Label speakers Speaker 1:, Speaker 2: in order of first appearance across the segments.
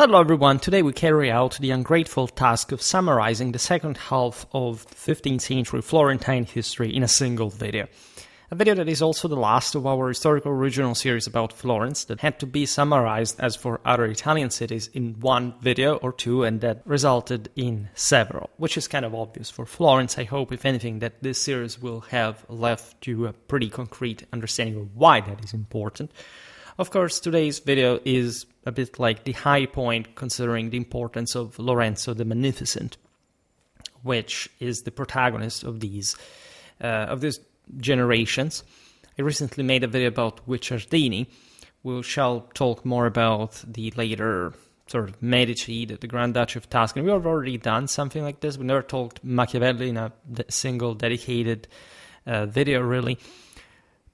Speaker 1: Hello everyone, today we carry out the ungrateful task of summarizing the second half of 15th century Florentine history in a single video. A video that is also the last of our historical regional series about Florence that had to be summarized as for other Italian cities in one video or two and that resulted in several, which is kind of obvious for Florence. I hope, if anything, that this series will have left you a pretty concrete understanding of why that is important. Of course, today's video is a bit like the high point considering the importance of Lorenzo the Magnificent, which is the protagonist of these generations. I recently made a video about Guicciardini. We shall talk more about the later sort of Medici, the Grand Duchy of Tuscany. We have already done something like this. We never talked Machiavelli in a single dedicated video, really.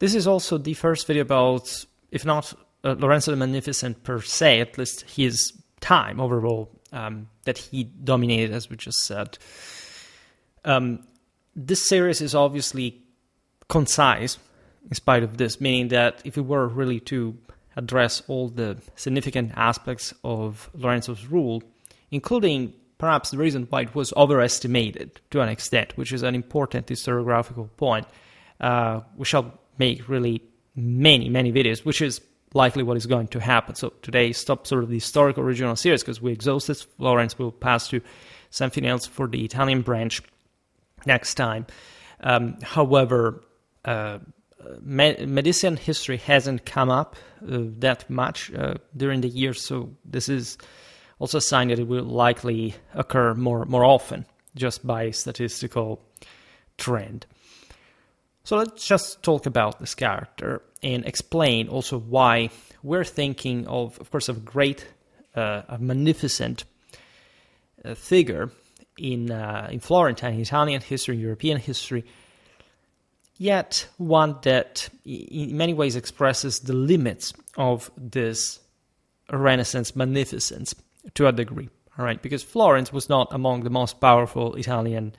Speaker 1: This is also the first video about, if not Lorenzo the Magnificent per se, at least his time overall that he dominated, as we just said. This series is obviously concise in spite of this, meaning that if we were really to address all the significant aspects of Lorenzo's rule, including perhaps the reason why it was overestimated to an extent, which is an important historiographical point, we shall make really many videos, which is likely what is going to happen. So today, stop sort of the historical regional series because we exhausted Florence. We'll pass to something else for the Italian branch next time. However, Medici history hasn't come up that much during the year, so this is also a sign that it will likely occur more often, just by statistical trend. So let's just talk about this character and explain also why we're thinking of course, of a magnificent figure in Florentine, Italian history, European history, yet one that in many ways expresses the limits of this Renaissance magnificence to a degree, all right? Because Florence was not among the most powerful Italian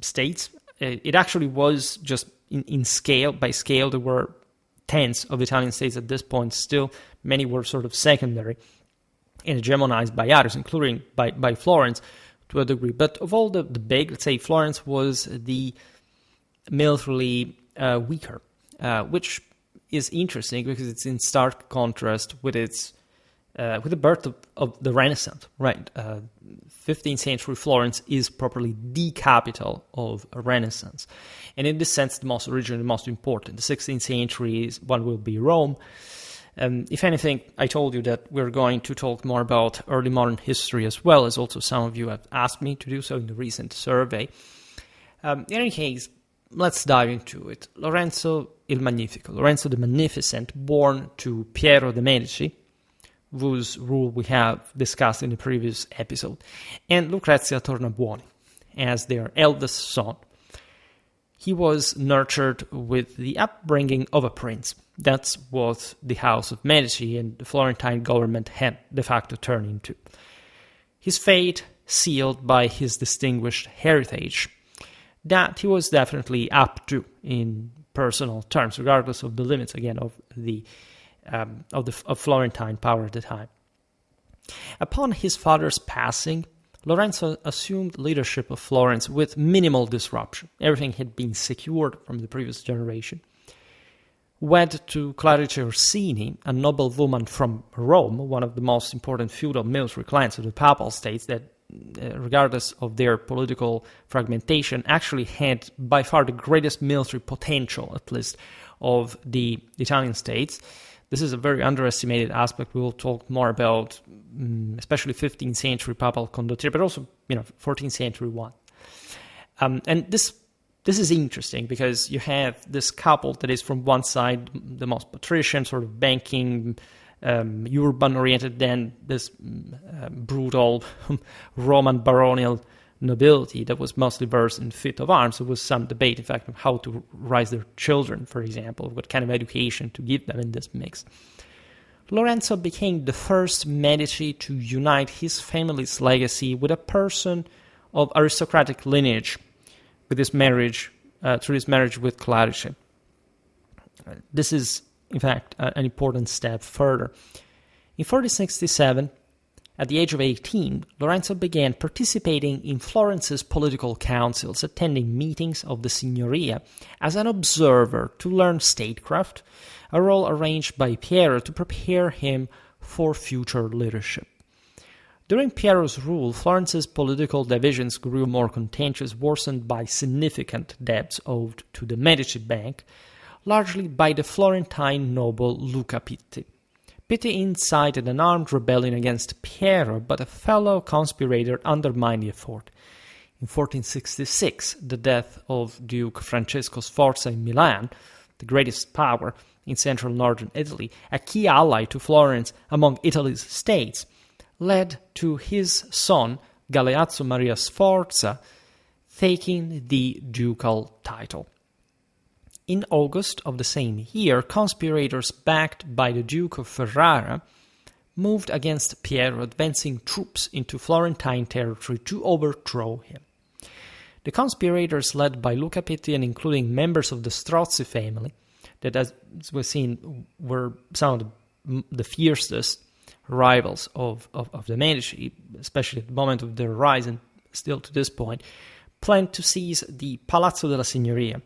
Speaker 1: states. It actually was just in scale, by scale, there were tens of Italian states at this point still. Many were sort of secondary and hegemonized by others, including by Florence to a degree. But of all the big, let's say Florence was the militarily weaker, which is interesting because it's in stark contrast with the birth of the Renaissance, right? 15th century Florence is properly the capital of a Renaissance. And in this sense, the most original, the most important. The 16th century one will be Rome. If anything, I told you that we're going to talk more about early modern history as well, as also some of you have asked me to do so in the recent survey. In any case, let's dive into it. Lorenzo il Magnifico, Lorenzo the Magnificent, born to Piero de' Medici, whose rule we have discussed in the previous episode, and Lucrezia Tornabuoni as their eldest son. He was nurtured with the upbringing of a prince. That's what the House of Medici and the Florentine government had de facto turned into. His fate sealed by his distinguished heritage that he was definitely up to in personal terms, regardless of the limits, again, of Florentine power at the time. Upon his father's passing, Lorenzo assumed leadership of Florence with minimal disruption. Everything had been secured from the previous generation. Wed to Clarice Orsini, a noblewoman from Rome, one of the most important feudal military clans of the Papal States that, regardless of their political fragmentation, actually had by far the greatest military potential, at least, of the Italian states. This is a very underestimated aspect. We will talk more about, especially 15th century papal condottieri, but also 14th century one. And this is interesting because you have this couple that is from one side the most patrician, sort of banking, urban-oriented, then this brutal Roman baronial nobility that was mostly versed in feat of arms. There was some debate, in fact, on how to raise their children, for example, what kind of education to give them in this mix. Lorenzo became the first Medici to unite his family's legacy with a person of aristocratic lineage with his marriage, through his marriage with Clarice. This is, in fact, an important step further. In 1467, At the age of 18, Lorenzo began participating in Florence's political councils, attending meetings of the Signoria as an observer to learn statecraft, a role arranged by Piero to prepare him for future leadership. During Piero's rule, Florence's political divisions grew more contentious, worsened by significant debts owed to the Medici Bank, largely by the Florentine noble Luca Pitti. Pitti incited an armed rebellion against Piero, but a fellow conspirator undermined the effort. In 1466, the death of Duke Francesco Sforza in Milan, the greatest power in central northern Italy, a key ally to Florence among Italy's states, led to his son, Galeazzo Maria Sforza, taking the ducal title. In August of the same year, conspirators backed by the Duke of Ferrara moved against Piero, advancing troops into Florentine territory to overthrow him. The conspirators, led by Luca Pitti and including members of the Strozzi family, that, as we've seen, were some of the fiercest rivals of the Medici, especially at the moment of their rise and still to this point, planned to seize the Palazzo della Signoria,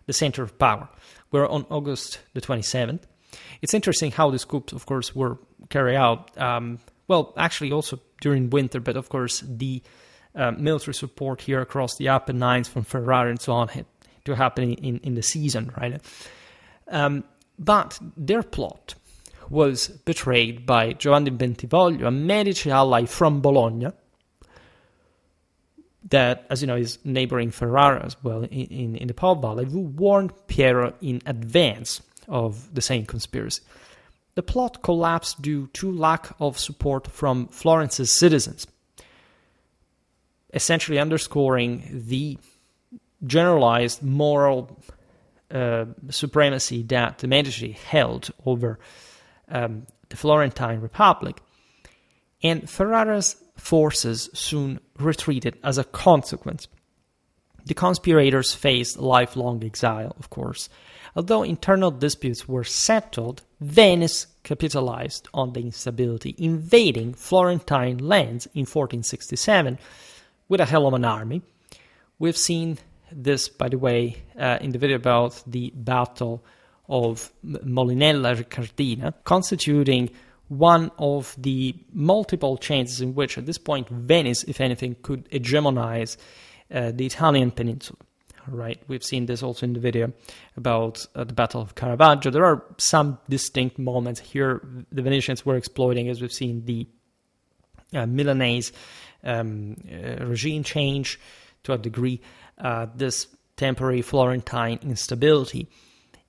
Speaker 1: the center of power, where on August the 27th, it's interesting how these coups, of course, were carried out, actually also during winter, but of course the military support here across the Apennines from Ferrara and so on had to happen in the season, right? But their plot was betrayed by Giovanni Bentivoglio, a Medici ally from Bologna, that, as you know, is neighboring Ferrara as well in the Po Valley, who warned Piero in advance of the same conspiracy. The plot collapsed due to lack of support from Florence's citizens, essentially underscoring the generalized moral supremacy that the Medici held over the Florentine Republic, and Ferrara's forces soon retreated as a consequence. The conspirators faced lifelong exile, of course. Although internal disputes were settled, Venice capitalized on the instability, invading Florentine lands in 1467 with a hell of an army. We've seen this, by the way, in the video about the Battle of Molinella Ricardina, constituting one of the multiple chances in which, at this point, Venice, if anything, could hegemonize the Italian peninsula. Right, we've seen this also in the video about the Battle of Caravaggio. There are some distinct moments here the Venetians were exploiting, as we've seen the Milanese regime change to a degree, this temporary Florentine instability.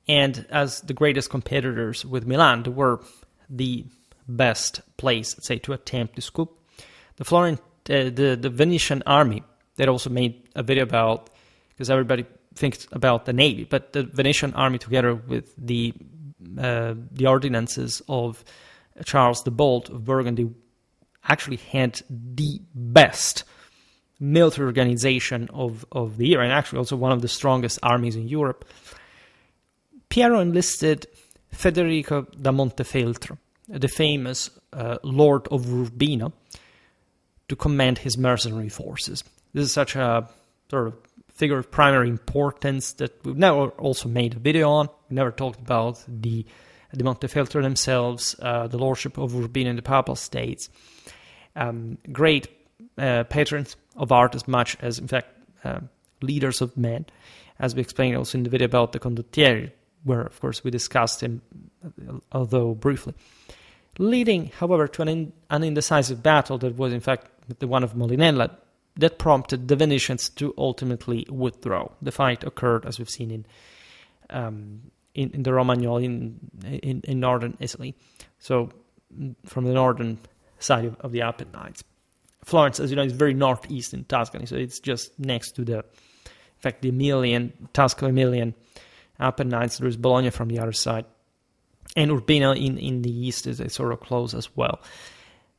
Speaker 1: And as the greatest competitors with Milan, they were the best place, let's say, to attempt this coup. The Venetian army, that also made a video about, because everybody thinks about the navy, but the Venetian army, together with the ordinances of Charles the Bold of Burgundy, actually had the best military organization of the era, and actually also one of the strongest armies in Europe. Piero enlisted Federico da Montefeltro, the famous Lord of Urbino, to command his mercenary forces. This is such a sort of figure of primary importance that we've never also made a video on. We never talked about the Montefeltro themselves, the lordship of Urbino in the Papal States. Great patrons of art as much as, in fact, leaders of men, as we explained also in the video about the Condottieri, where, of course, we discussed him, although briefly. Leading, however, to an indecisive battle that was, in fact, the one of Molinella, that prompted the Venetians to ultimately withdraw. The fight occurred, as we've seen in the Romagnoli in northern Italy, so from the northern side of the Apennines. Florence, as you know, is very northeast in Tuscany, so it's just next to the Tusco-Emilian Apennines. There is Bologna from the other side, and Urbino in the east is sort of close as well.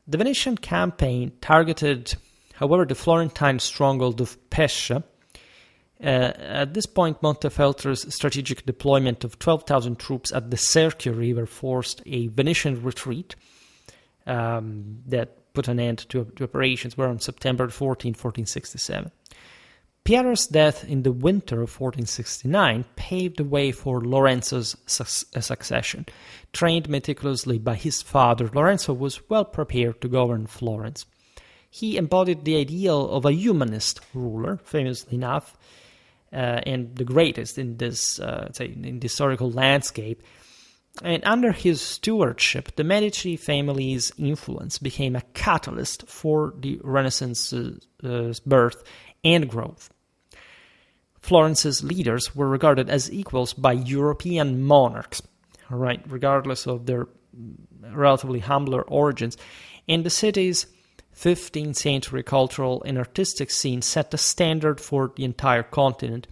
Speaker 1: The Venetian campaign targeted, however, the Florentine stronghold of Pescia. At this point, Montefeltro's strategic deployment of 12,000 troops at the Serchio River forced a Venetian retreat that put an end to operations were on September 14, 1467. Piero's death in the winter of 1469 paved the way for Lorenzo's succession. Trained meticulously by his father, Lorenzo was well prepared to govern Florence. He embodied the ideal of a humanist ruler, famously enough, and the greatest in this in the historical landscape. And under his stewardship, the Medici family's influence became a catalyst for the Renaissance's birth and growth. Florence's leaders were regarded as equals by European monarchs, right, regardless of their relatively humbler origins, and the city's 15th century cultural and artistic scene set the standard for the entire continent,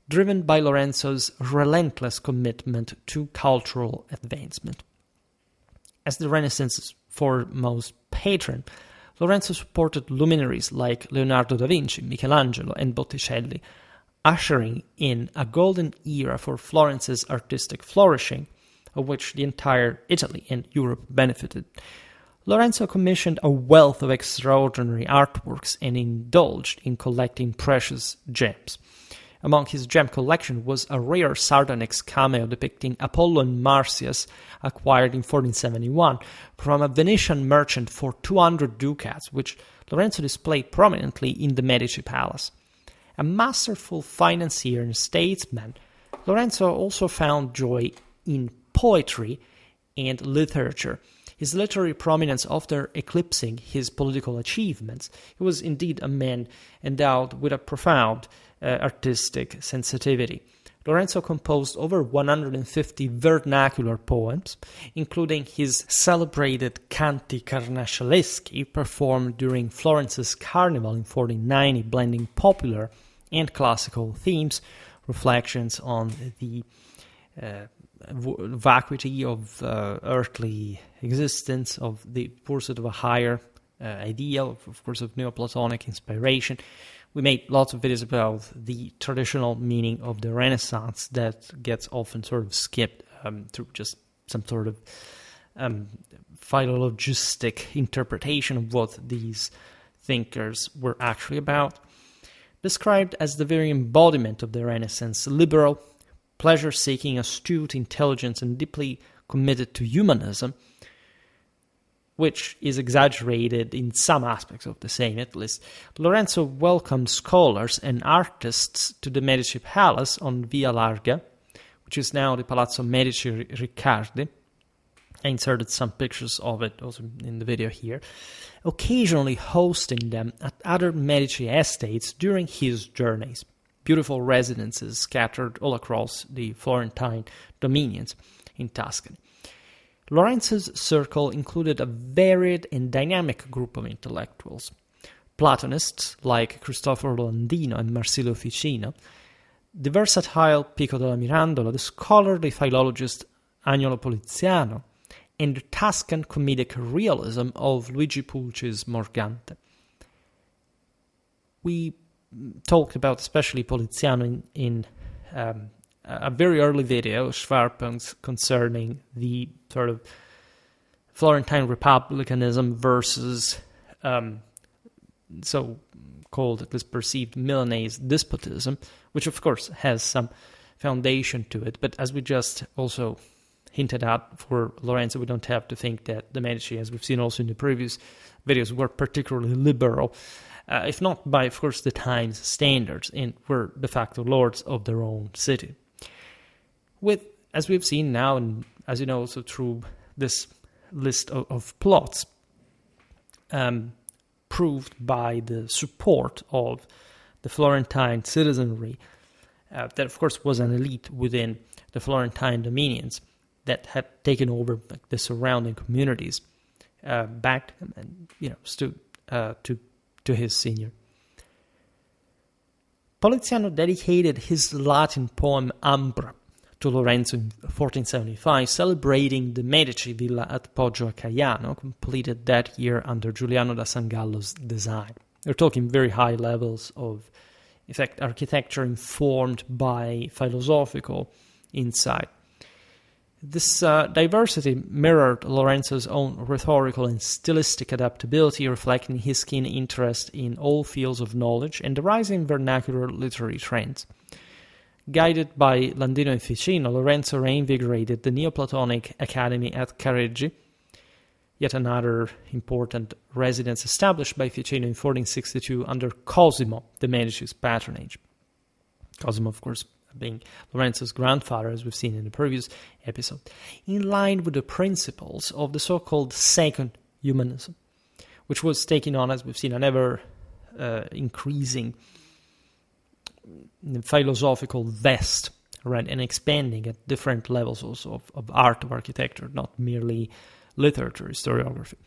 Speaker 1: driven by Lorenzo's relentless commitment to cultural advancement. As the Renaissance's foremost patron, Lorenzo supported luminaries like Leonardo da Vinci, Michelangelo, and Botticelli, ushering in a golden era for Florence's artistic flourishing, of which the entire Italy and Europe benefited. Lorenzo commissioned a wealth of extraordinary artworks and indulged in collecting precious gems. Among his gem collection was a rare sardonyx cameo depicting Apollo and Marsyas, acquired in 1471 from a Venetian merchant for 200 ducats, which Lorenzo displayed prominently in the Medici palace. A masterful financier and statesman, Lorenzo also found joy in poetry and literature, his literary prominence often eclipsing his political achievements. He was indeed a man endowed with a profound artistic sensitivity. Lorenzo composed over 150 vernacular poems, including his celebrated Canti Carnascialeschi, performed during Florence's Carnival in 1490, blending popular and classical themes, reflections on the vacuity of earthly existence, of the pursuit of a higher ideal, of course, of Neoplatonic inspiration. We made lots of videos about the traditional meaning of the Renaissance that gets often sort of skipped through just some sort of philologistic interpretation of what these thinkers were actually about. Described as the very embodiment of the Renaissance, liberal, pleasure-seeking, astute, intelligent, and deeply committed to humanism, which is exaggerated in some aspects of the same, at least, Lorenzo welcomed scholars and artists to the Medici Palace on Via Larga, which is now the Palazzo Medici Riccardi. I inserted some pictures of it also in the video here, occasionally hosting them at other Medici estates during his journeys, beautiful residences scattered all across the Florentine dominions in Tuscany. Lorenzo's circle included a varied and dynamic group of intellectuals: Platonists like Cristoforo Landino and Marsilio Ficino, the versatile Pico della Mirandola, the scholarly philologist Agnolo Poliziano, and the Tuscan comedic realism of Luigi Pulci's Morgante. We talked about especially Poliziano in a very early video, Schwerpunkt, concerning the sort of Florentine republicanism versus so-called, at least perceived, Milanese despotism, which of course has some foundation to it. But as we just also hinted at for Lorenzo, we don't have to think that the Medici, as we've seen also in the previous videos, were particularly liberal, if not by, of course, the time's standards, and were de facto lords of their own city. With, as we've seen now, and as you know also through this list of plots, proved by the support of the Florentine citizenry, that of course was an elite within the Florentine dominions that had taken over the surrounding communities, backed him and stood to his senior. Poliziano dedicated his Latin poem Ambra to Lorenzo in 1475, celebrating the Medici villa at Poggio a Caiano, completed that year under Giuliano da Sangallo's design. We're talking very high levels of, in fact, architecture informed by philosophical insight. This diversity mirrored Lorenzo's own rhetorical and stylistic adaptability, reflecting his keen interest in all fields of knowledge and the rising vernacular literary trends. Guided by Landino and Ficino, Lorenzo reinvigorated the Neoplatonic Academy at Careggi, yet another important residence established by Ficino in 1462 under Cosimo, the Medici's patronage. Cosimo, of course, being Lorenzo's grandfather, as we've seen in the previous episode, in line with the principles of the so-called Second Humanism, which was taking on, as we've seen, an ever-increasing philosophical vest, right, and expanding at different levels also of art, of architecture, not merely literature, historiography.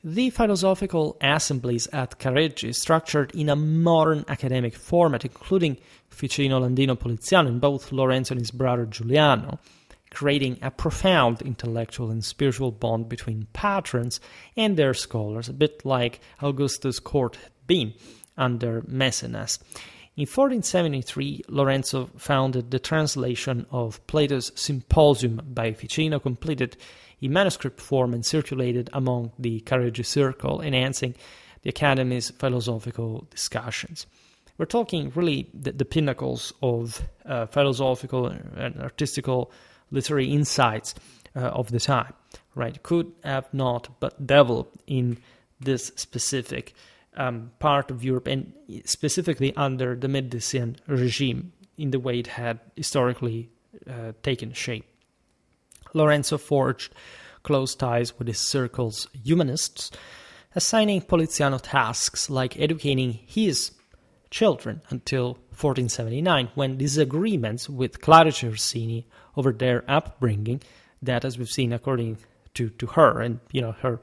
Speaker 1: The philosophical assemblies at Careggi, structured in a modern academic format, including Ficino, Landino, Poliziano, and both Lorenzo and his brother Giuliano, creating a profound intellectual and spiritual bond between patrons and their scholars, a bit like Augustus' court had been under Maecenas. In 1473, Lorenzo founded the translation of Plato's Symposium by Ficino, completed in manuscript form and circulated among the Careggi circle, enhancing the Academy's philosophical discussions. We're talking really the pinnacles of philosophical and artistical literary insights of the time, right? Could have not but developed in this specific part of Europe, and specifically under the Medici regime, in the way it had historically taken shape. Lorenzo forged close ties with his circle's humanists, assigning Poliziano tasks like educating his children until 1479, when disagreements with Clarice Orsini over their upbringing, that, as we've seen, according to her and her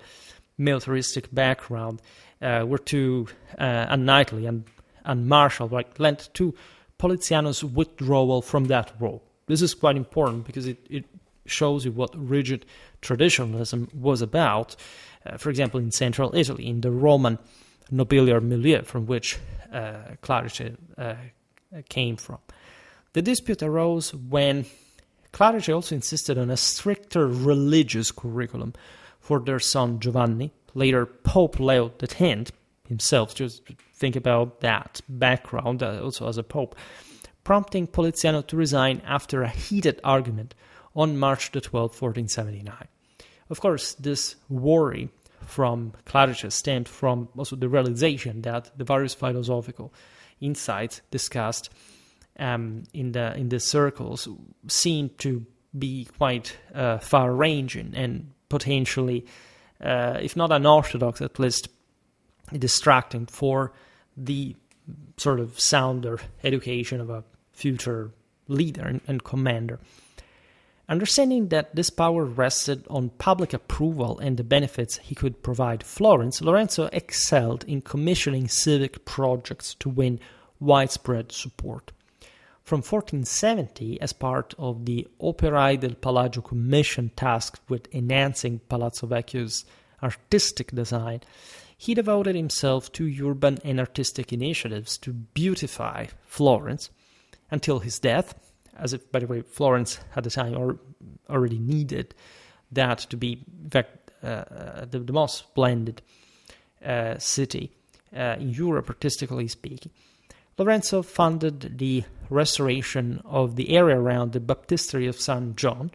Speaker 1: militaristic background, were too unknightly and unmartial, right, led to Poliziano's withdrawal from that role. This is quite important because it shows you what rigid traditionalism was about, for example, in central Italy, in the Roman nobiliar milieu from which Clarice came from. The dispute arose when Clarice also insisted on a stricter religious curriculum for their son Giovanni, later Pope Leo X himself. Just think about that background, also as a pope, prompting Poliziano to resign after a heated argument on March the 12th, 1479. Of course, this worry from Clarice stemmed from also the realization that the various philosophical insights discussed in the circles seemed to be quite far-ranging and potentially, if not unorthodox, at least distracting for the sort of sounder education of a future leader and commander. Understanding that this power rested on public approval and the benefits he could provide Florence, Lorenzo excelled in commissioning civic projects to win widespread support. From 1470, as part of the Operai del Palagio Commission tasked with enhancing Palazzo Vecchio's artistic design, he devoted himself to urban and artistic initiatives to beautify Florence until his death, as if, by the way, Florence at the time already needed that to be, in fact, the most splendid city in Europe, artistically speaking. Lorenzo funded the restoration of the area around the baptistery of San John,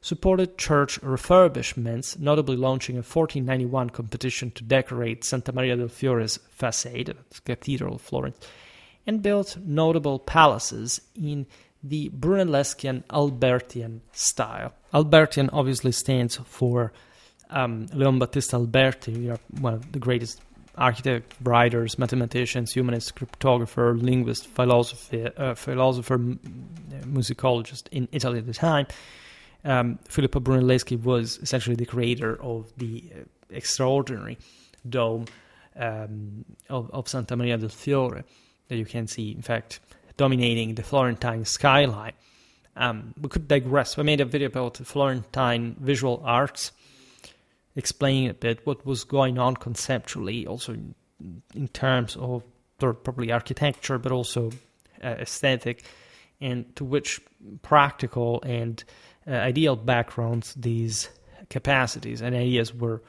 Speaker 1: supported church refurbishments, notably launching a 1491 competition to decorate Santa Maria del Fiore's facade, the Cathedral of Florence, and built notable palaces in the Brunelleschian Albertian style. Albertian obviously stands for Leon Battista Alberti, one of the greatest architects, writers, mathematicians, humanist, cryptographer, linguist, philosopher, musicologist in Italy at the time. Filippo Brunelleschi was essentially the creator of the extraordinary dome of Santa Maria del Fiore that you can see, in fact, dominating the Florentine skyline. We could digress. I made a video about Florentine visual arts, explaining a bit what was going on conceptually, also in terms of probably architecture, but also aesthetic, and to which practical and ideal backgrounds these capacities and ideas were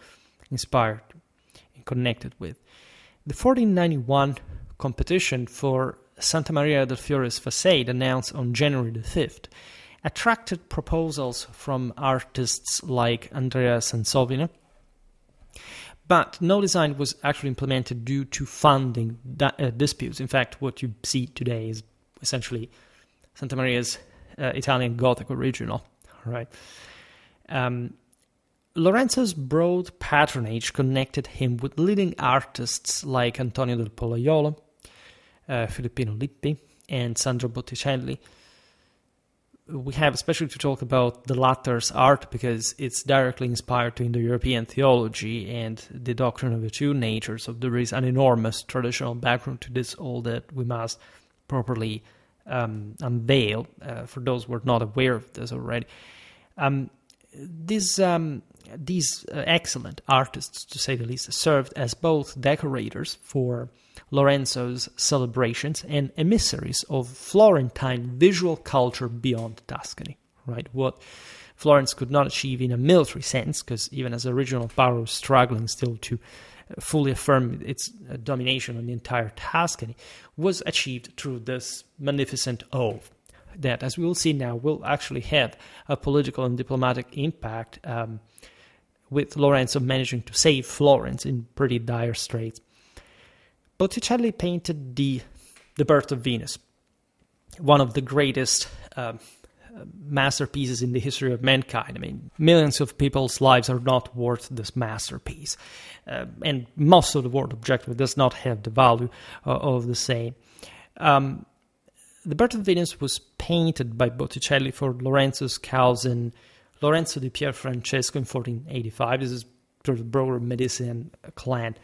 Speaker 1: inspired and connected with. The 1491 competition for Santa Maria del Fiore's facade, announced on January the 5th, attracted proposals from artists like Andrea Sansovino, but no design was actually implemented due to funding disputes. In fact, what you see today is essentially Santa Maria's Italian Gothic original. Right. Lorenzo's broad patronage connected him with leading artists like Antonio del Pollaiolo, Filippino Lippi, and Sandro Botticelli. We have especially to talk about the latter's art because it's directly inspired to Indo-European theology and the doctrine of the two natures. So there is an enormous traditional background to this, all that we must properly unveil for those who are not aware of this already. These excellent artists, to say the least, served as both decorators for Lorenzo's celebrations and emissaries of Florentine visual culture beyond Tuscany, right? What Florence could not achieve in a military sense, because even as a regional power was struggling still to fully affirm its domination on the entire Tuscany, was achieved through this magnificent oath that, as we will see now, will actually have a political and diplomatic impact, with Lorenzo managing to save Florence in pretty dire straits. Botticelli painted the Birth of Venus, one of the greatest masterpieces in the history of mankind. I mean, millions of people's lives are not worth this masterpiece, and most of the world objectively does not have the value of the same. The Birth of Venus was painted by Botticelli for Lorenzo's cousin Lorenzo di Pier Francesco in 1485. This is sort of broader Medici clan,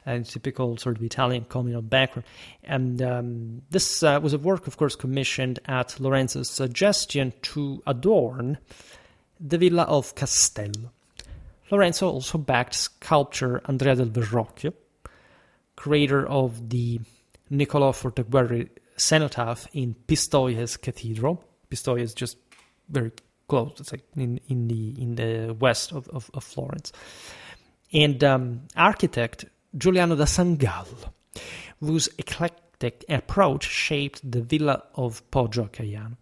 Speaker 1: and typical sort of Italian communal background. And this was a work, of course, commissioned at Lorenzo's suggestion to adorn the Villa of Castello. Lorenzo also backed sculptor Andrea del Verrocchio, creator of the Niccolò Forteguerri cenotaph in Pistoia's cathedral. Pistoia is just very close. It's like in the west of Florence. And architect Giuliano da San Gallo, whose eclectic approach shaped the Villa of Poggio a Caiano.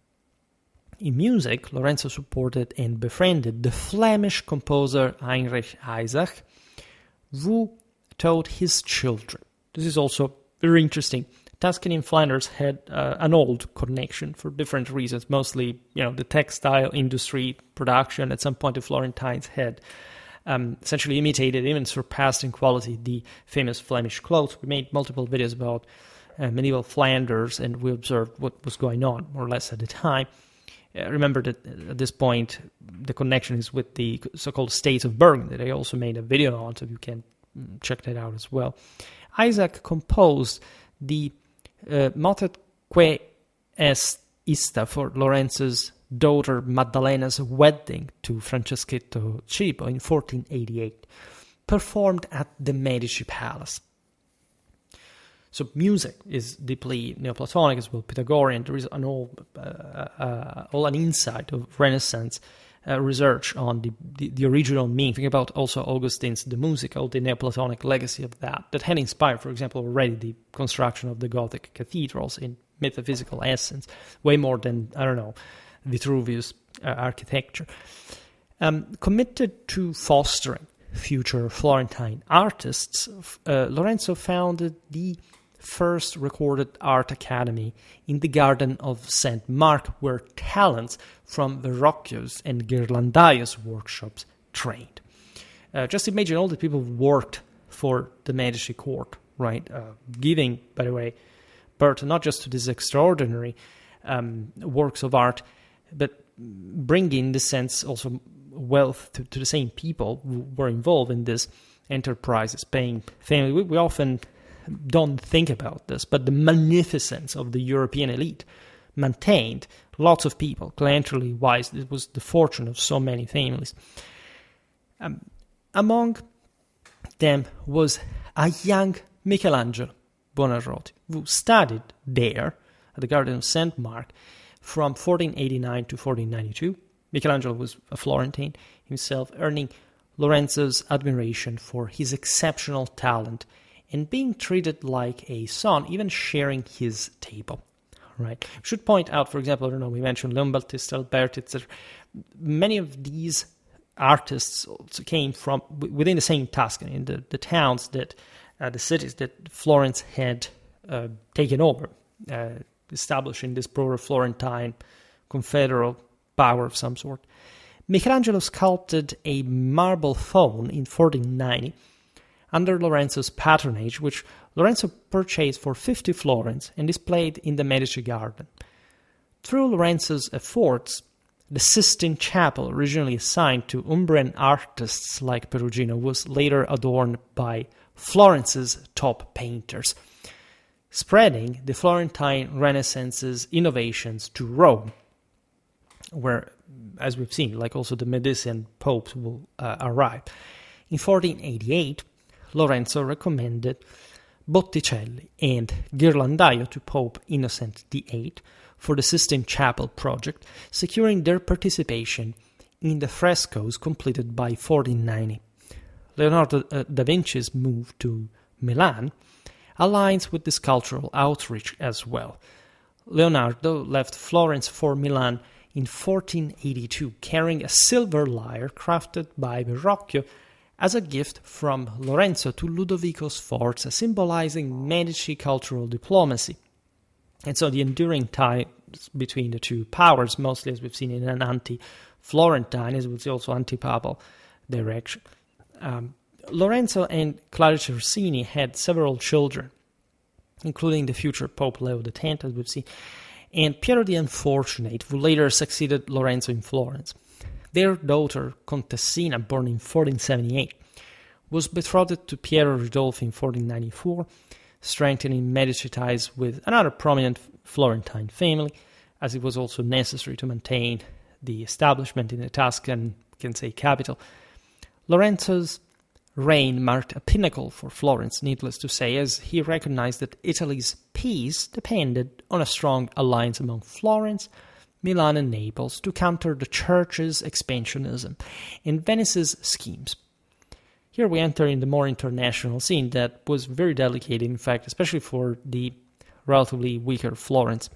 Speaker 1: In music, Lorenzo supported and befriended the Flemish composer Heinrich Isaac, who taught his children. This is also very interesting. Tuscany and Flanders had an old connection for different reasons, mostly, the textile industry production. At some point, the Florentines had essentially imitated, even surpassed in quality, the famous Flemish clothes. We made multiple videos about medieval Flanders, and we observed what was going on, more or less, at the time. Remember that at this point, the connection is with the so-called States of Burgundy that I also made a video on, so you can check that out as well. Isaac composed the Motet que est ista for Lorenzo's daughter Maddalena's wedding to Franceschetto Cibo in 1488, performed at the Medici Palace. So music is deeply Neoplatonic as well, Pythagorean. There is all an insight of Renaissance research on the original meaning. Think about also Augustine's De Musica, the Neoplatonic legacy of that had inspired, for example, already the construction of the Gothic cathedrals in metaphysical essence, way more than, Vitruvius architecture. Committed to fostering future Florentine artists, Lorenzo founded the first recorded art academy in the garden of St. Mark, where talents from Verrocchio's and Ghirlandaio's workshops trained. Just imagine all the people who worked for the Medici court, right? Giving, by the way, birth not just to these extraordinary works of art, but bringing the sense also wealth to the same people who were involved in this enterprises, paying family. We often don't think about this, but the magnificence of the European elite maintained lots of people, clientelary wise. It was the fortune of so many families. Among them was a young Michelangelo Buonarroti, who studied there at the Garden of St. Mark from 1489 to 1492, Michelangelo was a Florentine himself, earning Lorenzo's admiration for his exceptional talent and being treated like a son, even sharing his table. Right. I should point out, for example, I don't know, we mentioned Leon Battista Alberti, etc. Many of these artists also came from within the same Tuscany, in the towns that, the cities that Florence had taken over, establishing this proto-Florentine confederal power of some sort. Michelangelo sculpted a marble throne in 1490 under Lorenzo's patronage, which Lorenzo purchased for 50 florins and displayed in the Medici garden. Through Lorenzo's efforts, the Sistine Chapel, originally assigned to Umbrian artists like Perugino, was later adorned by Florence's top painters, spreading the Florentine Renaissance's innovations to Rome, where, as we've seen, like also the Medici popes will arrive. In 1488, Lorenzo recommended Botticelli and Ghirlandaio to Pope Innocent VIII for the Sistine Chapel project, securing their participation in the frescoes completed by 1490. Leonardo da Vinci's move to Milan aligns with this cultural outreach as well. Leonardo left Florence for Milan in 1482, carrying a silver lyre crafted by Verrocchio as a gift from Lorenzo to Ludovico Sforza, symbolizing Medici cultural diplomacy. And so the enduring ties between the two powers, mostly as we've seen in an anti-Florentine, as we'll see also anti-papal direction. Lorenzo and Claudia Orsini had several children, including the future Pope Leo X, as we've seen, and Piero the Unfortunate, who later succeeded Lorenzo in Florence. Their daughter, Contessina, born in 1478, was betrothed to Piero Ridolfi in 1494, strengthening Medici ties with another prominent Florentine family, as it was also necessary to maintain the establishment in the Tuscan, capital. Lorenzo's reign marked a pinnacle for Florence, needless to say, as he recognized that Italy's peace depended on a strong alliance among Florence, Milan and Naples to counter the church's expansionism and Venice's schemes. Here we enter in the more international scene that was very delicate, in fact, especially for the relatively weaker Florence.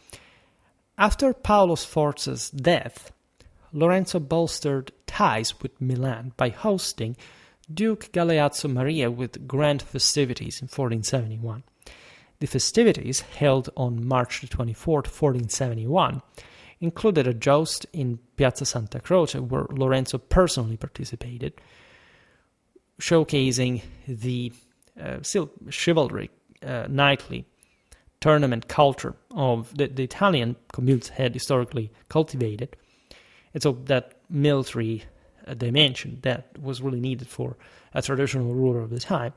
Speaker 1: After Paolo Sforza's death, Lorenzo bolstered ties with Milan by hosting Duke Galeazzo Maria with grand festivities in 1471. The festivities, held on March 24, 1471, included a joust in Piazza Santa Croce, where Lorenzo personally participated, showcasing the still chivalric knightly tournament culture of the Italian communes had historically cultivated. And so that military dimension that was really needed for a traditional ruler of the time,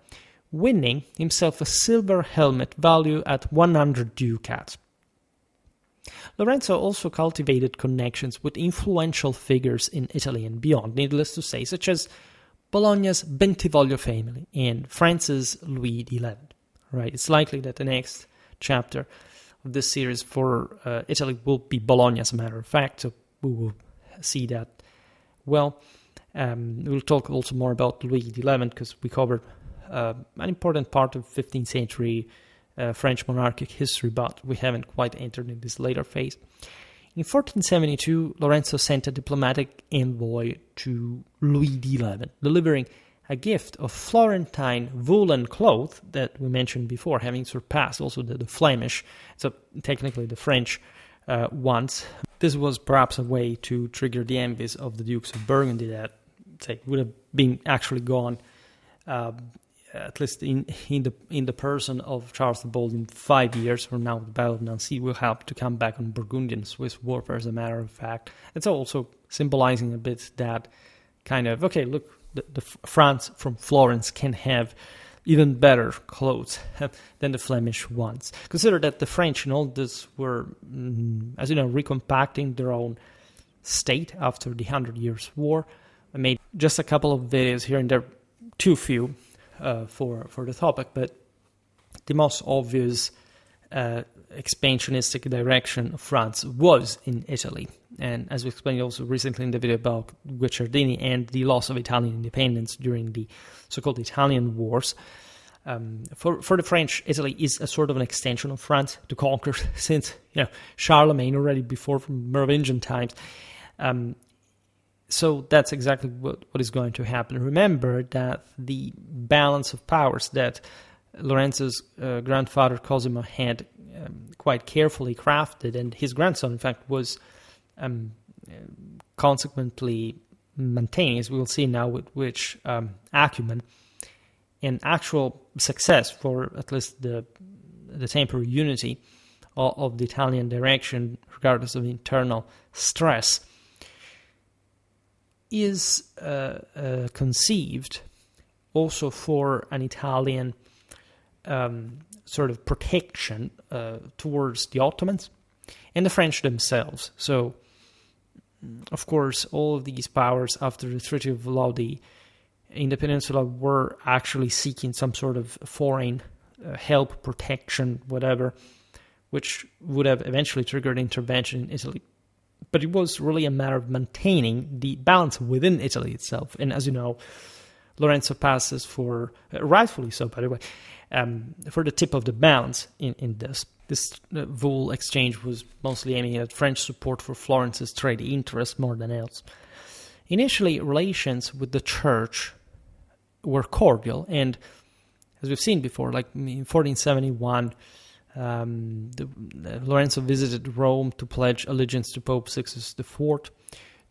Speaker 1: winning himself a silver helmet valued at 100 ducats. Lorenzo also cultivated connections with influential figures in Italy and beyond, needless to say, such as Bologna's Bentivoglio family and France's Louis XI. Right? It's likely that the next chapter of this series for Italy will be Bologna, as a matter of fact, so we will see that well. We'll talk also more about Louis XI because we covered an important part of 15th century French monarchic history, but we haven't quite entered in this later phase. In 1472, Lorenzo sent a diplomatic envoy to Louis XI, delivering a gift of Florentine woolen cloth that we mentioned before, having surpassed also the Flemish, so technically the French ones. This was perhaps a way to trigger the envies of the Dukes of Burgundy that would have been actually gone, at least in the person of Charles the Bold in 5 years from now. The Battle of Nancy will help to come back on Burgundian Swiss warfare, as a matter of fact. It's also symbolizing a bit that kind of, okay, look, the France from Florence can have even better clothes than the Flemish ones. Consider that the French in all this were, as you know, recompacting their own state after the 100 Years' War. I made just a couple of videos here and there, too few for the topic, but the most obvious expansionistic direction of France was in Italy. And as we explained also recently in the video about Guicciardini and the loss of Italian independence during the so-called Italian Wars, for the French, Italy is a sort of an extension of France to conquer since Charlemagne already before from Merovingian times. So that's exactly what is going to happen. Remember that the balance of powers that Lorenzo's grandfather Cosimo had quite carefully crafted, and his grandson, in fact, was consequently maintaining, as we will see now with which acumen and actual success for at least the temporary unity of the Italian direction, regardless of internal stress, is conceived also for an Italian sort of protection towards the Ottomans and the French themselves. So, of course, all of these powers after the Treaty of Lodi in the peninsula were actually seeking some sort of foreign help, protection, whatever, which would have eventually triggered intervention in Italy. But it was really a matter of maintaining the balance within Italy itself. And as you know, Lorenzo passes for, rightfully so, by the way, for the tip of the balance in this. This Wool exchange was mostly aiming at French support for Florence's trade interests more than else. Initially, relations with the church were cordial, and as we've seen before, like in 1471, Lorenzo visited Rome to pledge allegiance to Pope Sixtus IV.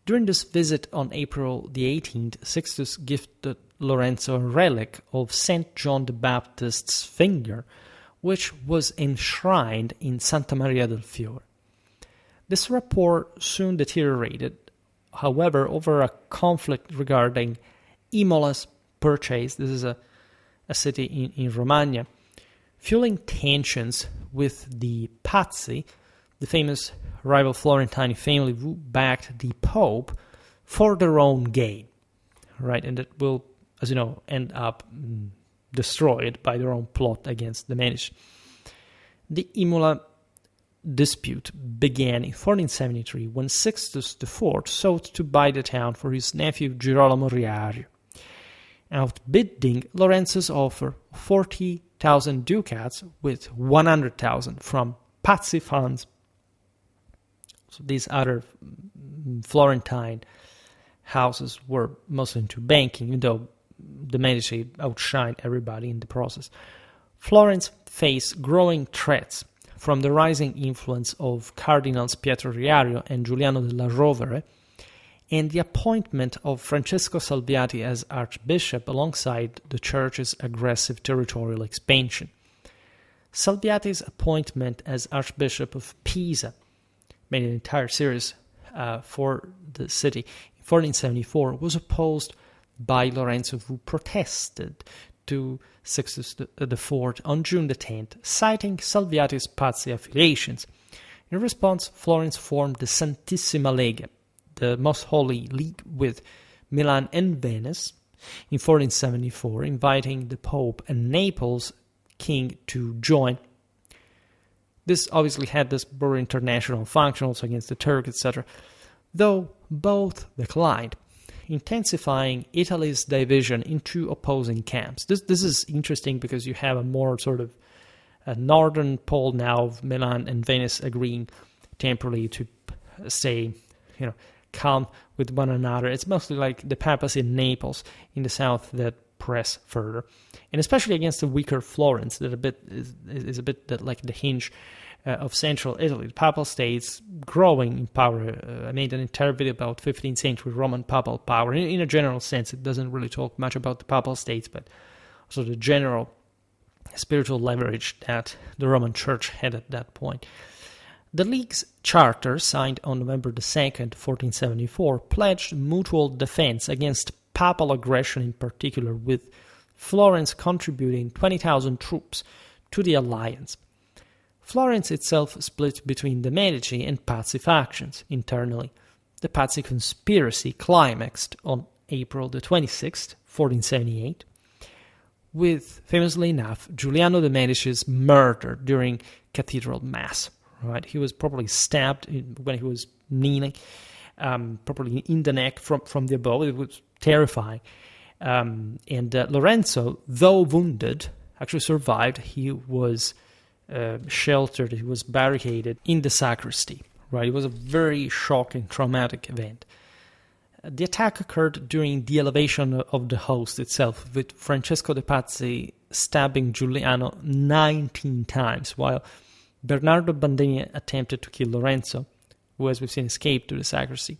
Speaker 1: During this visit on April the 18th, Sixtus gifted Lorenzo a relic of St. John the Baptist's finger, which was enshrined in Santa Maria del Fiore. This rapport soon deteriorated, however, over a conflict regarding Imola's purchase. This is a city in Romagna, fueling tensions with the Pazzi, the famous rival Florentine family who backed the Pope for their own gain, right? And it will, as you know, end up destroyed by their own plot against the Medici. The Imola dispute began in 1473 when Sixtus IV sought to buy the town for his nephew Girolamo Riario, outbidding Lorenzo's offer of 40,000 ducats with 100,000 from Pazzi funds. So these other Florentine houses were mostly into banking, even though the Medici outshined everybody in the process. Florence faced growing threats from the rising influence of Cardinals Pietro Riario and Giuliano della Rovere, and the appointment of Francesco Salviati as archbishop alongside the church's aggressive territorial expansion. Salviati's appointment as archbishop of Pisa made an entire series for the city in 1474 was opposed by Lorenzo, who protested to Sixtus IV on June the 10th, citing Salviati's Pazzi affiliations. In response, Florence formed the Santissima Lega, the Most Holy League with Milan and Venice, in 1474, inviting the Pope and Naples king to join. This obviously had this broader international function also against the Turks, etc., though both declined, intensifying Italy's division into opposing camps. This is interesting because you have a more sort of a northern pole now of Milan and Venice agreeing temporarily to stay, calm with one another. It's mostly like the papacy in Naples in the south that press further, and especially against the weaker Florence that is a bit like the hinge of central Italy. The papal states growing in power. I made an entire video about 15th century Roman papal power. In a general sense, it doesn't really talk much about the papal states, but also the general spiritual leverage that the Roman Church had at that point. The League's charter, signed on November 2nd, 1474, pledged mutual defense against papal aggression in particular, with Florence contributing 20,000 troops to the alliance. Florence itself split between the Medici and Pazzi factions internally. The Pazzi conspiracy climaxed on April the 26th, 1478, with, famously enough, Giuliano de' Medici's murder during cathedral mass, right? He was probably stabbed when he was kneeling, probably in the neck from the above. It was terrifying. And Lorenzo, though wounded, actually survived. He was sheltered, he was barricaded in the sacristy, right? It was a very shocking, traumatic event. The attack occurred during the elevation of the host itself, with Francesco de' Pazzi stabbing Giuliano 19 times, while Bernardo Bandini attempted to kill Lorenzo, who, as we've seen, escaped to the sacristy,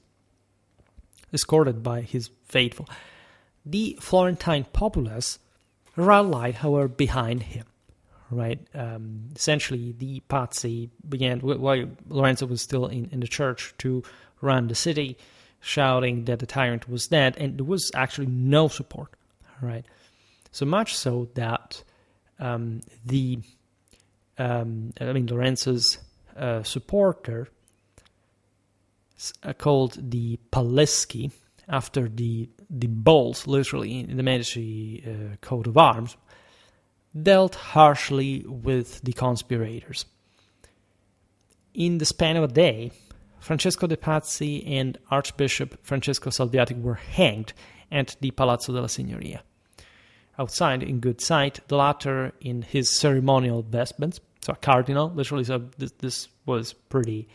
Speaker 1: escorted by his faithful. The Florentine populace rallied, however, behind him, right? Essentially, the Pazzi began, while Lorenzo was still in the church, to run the city, shouting that the tyrant was dead, and there was actually no support, right? So much so that Lorenzo's supporter, called the Paleschi, after the bulls, literally, in the Medici coat of arms, dealt harshly with the conspirators. In the span of a day, Francesco de' Pazzi and Archbishop Francesco Salviati were hanged at the Palazzo della Signoria. Outside, in good sight, the latter in his ceremonial vestments, so a cardinal, literally. So this was pretty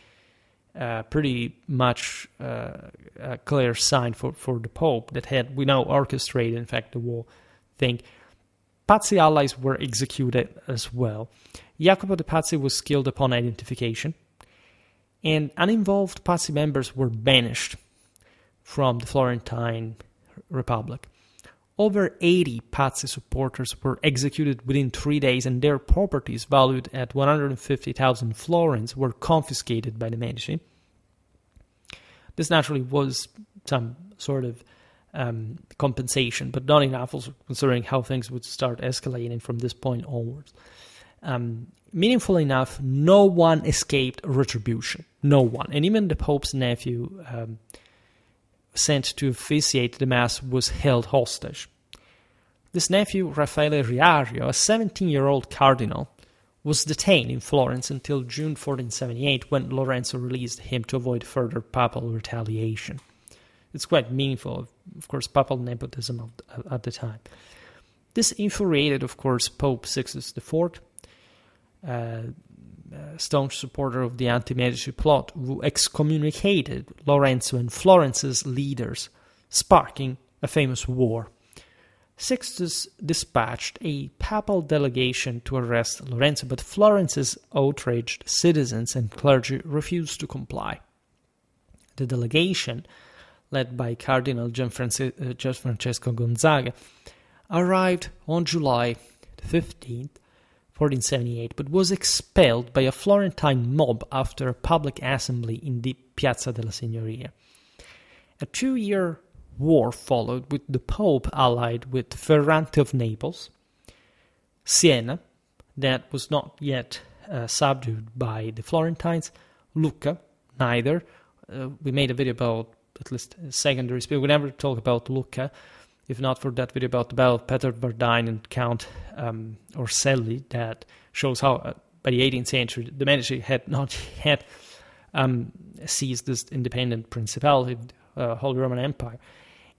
Speaker 1: much a clear sign for the Pope that had, we know, orchestrated, in fact, the whole thing. Pazzi allies were executed as well. Jacopo de' Pazzi was killed upon identification, and uninvolved Pazzi members were banished from the Florentine Republic. Over 80 Pazzi supporters were executed within 3 days, and their properties, valued at 150,000 florins, were confiscated by the Medici. This naturally was some sort of compensation, but not enough, also considering how things would start escalating from this point onwards. Meaningful enough, no one escaped retribution. No one. And even the Pope's nephew, sent to officiate the Mass, was held hostage. This nephew, Raffaele Riario, a 17-year-old cardinal, was detained in Florence until June 1478, when Lorenzo released him to avoid further papal retaliation. It's quite meaningful, of course, papal nepotism at the time. This infuriated, of course, Pope Sixtus IV, staunch supporter of the anti-Medici plot, who excommunicated Lorenzo and Florence's leaders, sparking a famous war. Sixtus dispatched a papal delegation to arrest Lorenzo, but Florence's outraged citizens and clergy refused to comply. The delegation, led by Cardinal Gianfrancesco Gonzaga, arrived on July 15th, 1478, but was expelled by a Florentine mob after a public assembly in the Piazza della Signoria. A 2-year war followed, with the Pope allied with Ferrante of Naples, Siena, that was not yet subdued by the Florentines, Lucca, neither. We made a video about, at least secondary speed. We never talk about Lucca, if not for that video about the Battle of Petervardine and Count Orselli, that shows how, by the 18th century, the Medici had not yet seized this independent principality, Holy Roman Empire.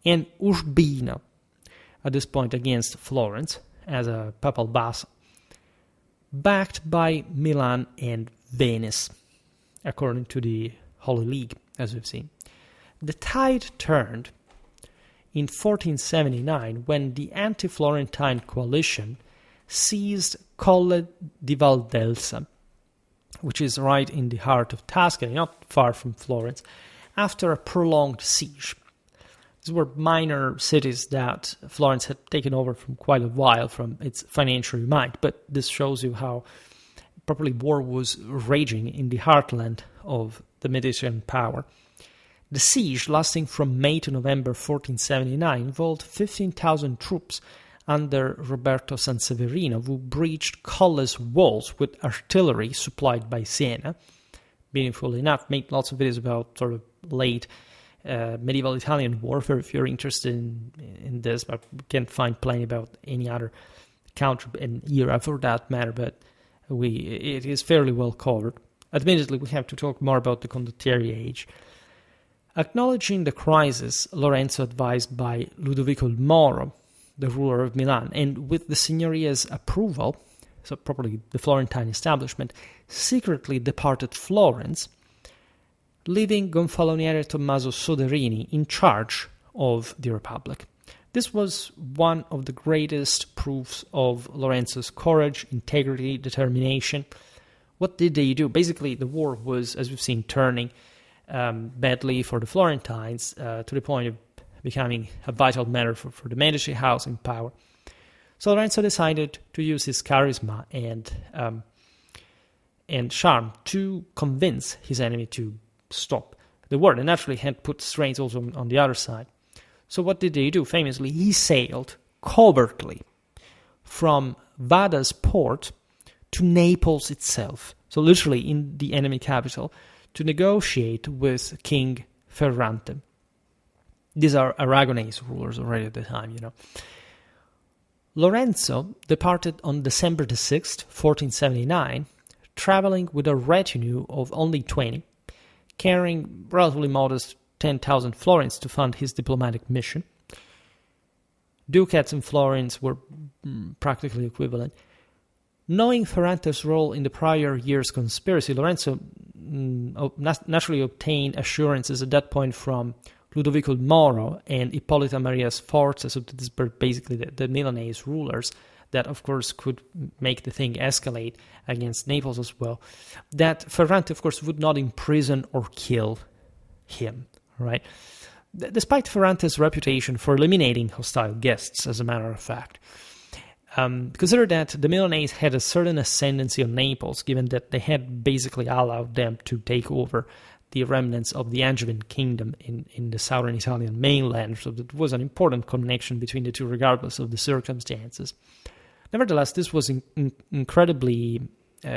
Speaker 1: And Urbino, at this point against Florence, as a papal vassal, backed by Milan and Venice, according to the Holy League, as we've seen. The tide turned in 1479, when the anti-Florentine coalition seized Colle di Valdelsa, which is right in the heart of Tuscany, not far from Florence, after a prolonged siege. These were minor cities that Florence had taken over from quite a while from its financial might, but this shows you how properly war was raging in the heartland of the Medici power. The siege, lasting from May to November 1479, involved 15,000 troops under Roberto Sanseverino, who breached Colle's walls with artillery supplied by Siena. Meaningful enough, made lots of videos about sort of late medieval Italian warfare if you're interested in this, but we can't find plenty about any other country and era for that matter. But it is fairly well covered. Admittedly, we have to talk more about the condottieri age. Acknowledging the crisis, Lorenzo, advised by Ludovico il Moro, the ruler of Milan, and with the Signoria's approval, so probably the Florentine establishment, secretly departed Florence, leaving Gonfaloniere Tommaso Soderini in charge of the Republic. This was one of the greatest proofs of Lorenzo's courage, integrity, determination. What did they do? Basically, the war was, as we've seen, turning badly for the Florentines to the point of becoming a vital matter for the Medici house in power. So Lorenzo decided to use his charisma and charm to convince his enemy to stop the war. And naturally had put strains also on the other side. So what did they do? Famously, he sailed covertly from Vada's port to Naples itself, so literally in the enemy capital, to negotiate with King Ferrante. These are Aragonese rulers already at the time, you know. Lorenzo departed on December the 6th, 1479, traveling with a retinue of only 20, carrying relatively modest 10,000 florins to fund his diplomatic mission. Ducats and florins were practically equivalent. Knowing Ferrante's role in the prior year's conspiracy, Lorenzo naturally obtained assurances at that point from Ludovico il Moro and Ippolita Maria Sforza, so these were basically the Milanese rulers that, of course, could make the thing escalate against Naples as well, that Ferrante, of course, would not imprison or kill him, right? Despite Ferrante's reputation for eliminating hostile guests, as a matter of fact. Consider that the Milanese had a certain ascendancy on Naples, given that they had basically allowed them to take over the remnants of the Angevin kingdom in the southern Italian mainland, so that was an important connection between the two, regardless of the circumstances. Nevertheless, this was incredibly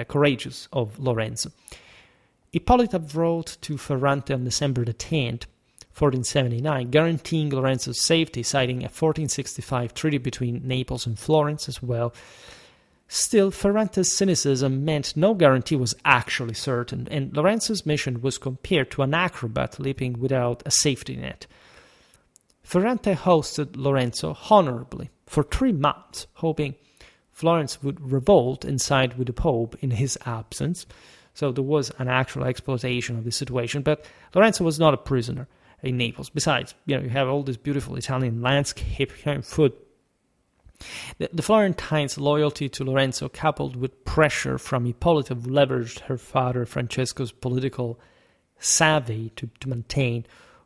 Speaker 1: courageous of Lorenzo. Ippolita wrote to Ferrante on December the 10th, 1479, guaranteeing Lorenzo's safety, citing a 1465 treaty between Naples and Florence as well. Still, Ferrante's cynicism meant no guarantee was actually certain, and Lorenzo's mission was compared to an acrobat leaping without a safety net. Ferrante hosted Lorenzo honorably for 3 months, hoping Florence would revolt and side with the Pope in his absence. So there was an actual exploitation of the situation, but Lorenzo was not a prisoner in Naples. Besides, you have all this beautiful Italian landscape and food. The Florentines' loyalty to Lorenzo, coupled with pressure from Ippolita, leveraged her father Francesco's political savvy to maintain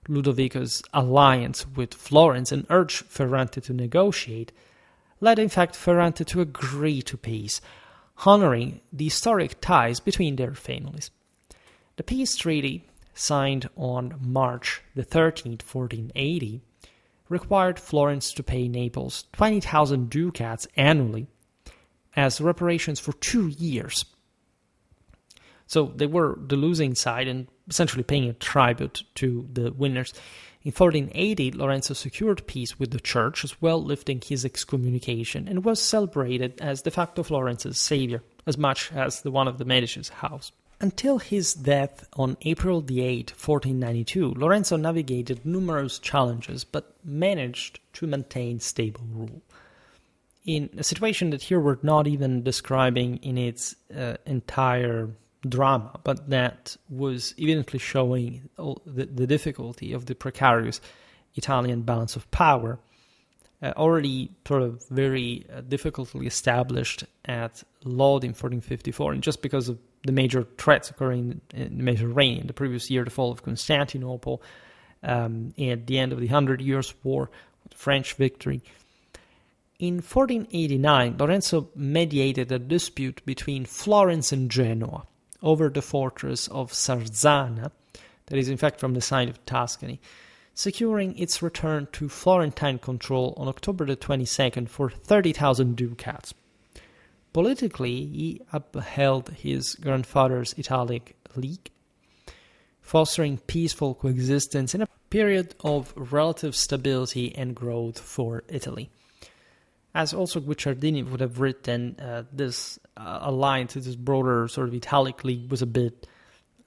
Speaker 1: Ludovico's alliance with Florence and urged Ferrante to negotiate, led in fact Ferrante to agree to peace, honoring the historic ties between their families. The peace treaty, signed on March the 13th, 1480, required Florence to pay Naples 20,000 ducats annually as reparations for 2 years. So they were the losing side and essentially paying a tribute to the winners. In 1480, Lorenzo secured peace with the church as well, lifting his excommunication, and was celebrated as de facto Florence's savior, as much as the one of the Medici's house. Until his death on April the 8th, 1492, Lorenzo navigated numerous challenges but managed to maintain stable rule. In a situation that here we're not even describing in its entire drama, but that was evidently showing the difficulty of the precarious Italian balance of power, already sort of very difficultly established at Lodi in 1454, and just because of the major threats occurring in the Mediterranean, the previous year, the fall of Constantinople, and the end of the 100 Years' War, with French victory. In 1489, Lorenzo mediated a dispute between Florence and Genoa over the fortress of Sarzana, that is in fact from the side of Tuscany, securing its return to Florentine control on October the 22nd for 30,000 ducats. Politically, he upheld his grandfather's Italic League, fostering peaceful coexistence in a period of relative stability and growth for Italy. as also Guicciardini would have written, this alliance, this broader sort of Italic League was a bit,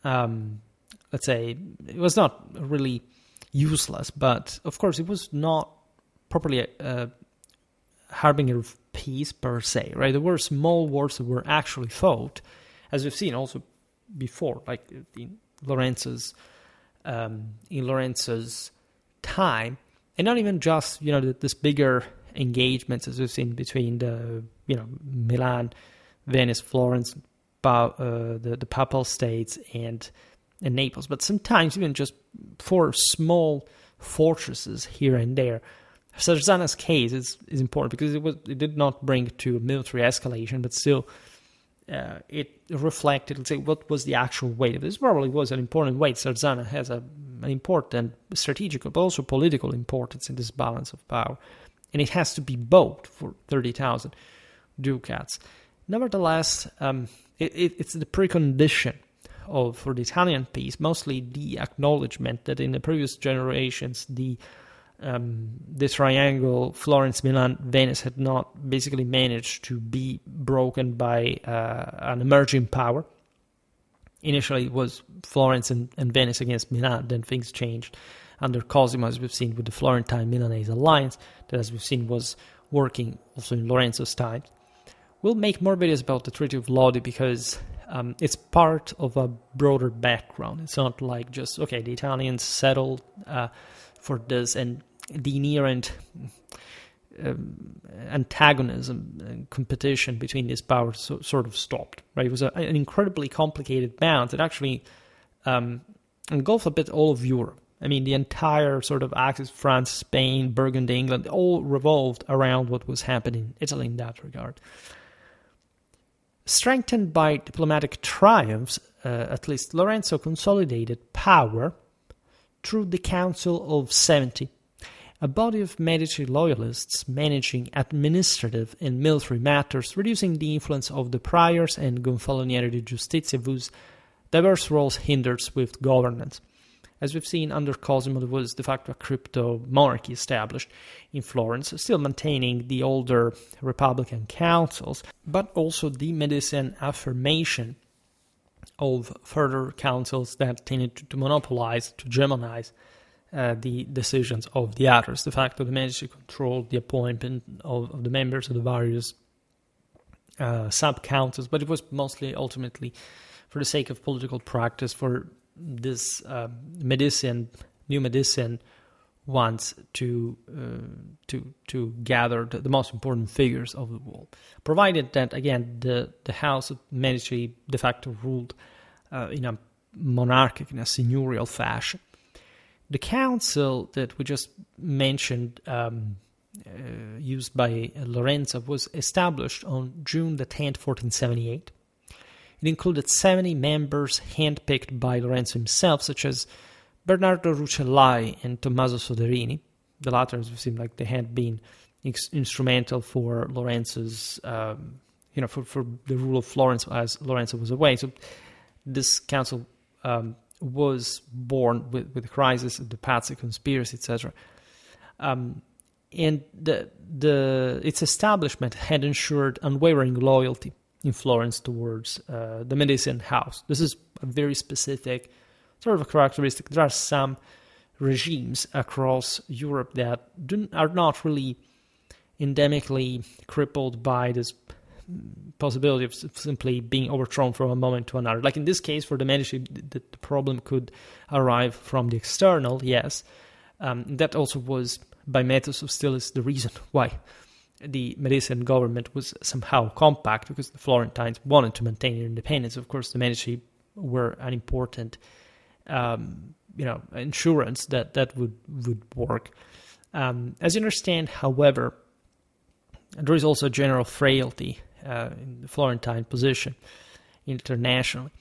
Speaker 1: let's say, it was not really useless, but of course it was not properly a harbinger of peace per se, right? There were small wars that were actually fought, as we've seen also before, like in Lorenzo's time, and not even just this bigger engagements as we've seen between the Milan, Venice, Florence, the Papal States and Naples, but sometimes even just for small fortresses here and there. Sarzana's case is important because it did not bring to a military escalation, but still it reflected, let's say, what was the actual weight of this. Probably was an important weight. Sarzana has an important strategic but also political importance in this balance of power, and it has to be bought for 30,000 ducats. Nevertheless, it's the precondition for the Italian peace, mostly the acknowledgement that in the previous generations the triangle Florence, Milan, Venice had not basically managed to be broken by an emerging power. Initially it was Florence and Venice against Milan, then things changed under Cosimo, as we've seen with the Florentine-Milanese alliance, that as we've seen was working also in Lorenzo's time. We'll make more videos about the Treaty of Lodi because it's part of a broader background. It's not like just, okay, the Italians settled for this and the inherent antagonism and competition between these powers sort of stopped, right? It was an incredibly complicated balance that actually engulfed a bit all of Europe. I mean, the entire sort of axis, France, Spain, Burgundy, England, all revolved around what was happening in Italy in that regard. Strengthened by diplomatic triumphs, at least Lorenzo consolidated power through the Council of 70, a body of Medici loyalists managing administrative and military matters, reducing the influence of the priors and Gonfalonieri di Giustizia, whose diverse roles hindered swift governance. As we've seen under Cosimo, there was de facto a crypto monarchy established in Florence, still maintaining the older republican councils, but also the Medician affirmation of further councils that tended to monopolize, to hegemonize the decisions of the others. The fact that the Medici controlled the appointment of the members of the various sub-councils, but it was mostly ultimately for the sake of political practice, for this new Medician wants to gather the most important figures of the world, provided that again the House of Medici de facto ruled in a monarchic, in a seigneurial fashion. The council that we just mentioned, used by Lorenzo, was established on June the 10th, 1478. It included 70 members handpicked by Lorenzo himself, such as Bernardo Rucellai and Tommaso Soderini. The latter, as we seem like they had been instrumental for Lorenzo's, for the rule of Florence as Lorenzo was away. So this council was born with the crisis, the Pazzi conspiracy, etc. And its establishment had ensured unwavering loyalty in Florence towards the Medici house. This is a very specific sort of a characteristic. There are some regimes across Europe that are not really endemically crippled by this possibility of simply being overthrown from a moment to another. Like in this case, for the Medici, the problem could arrive from the external, yes. That also was by methods of still is the reason why the Medici government was somehow compact, because the Florentines wanted to maintain their independence. Of course, the Medici were an important, insurance that would work. As you understand, however, there is also a general frailty in the Florentine position internationally.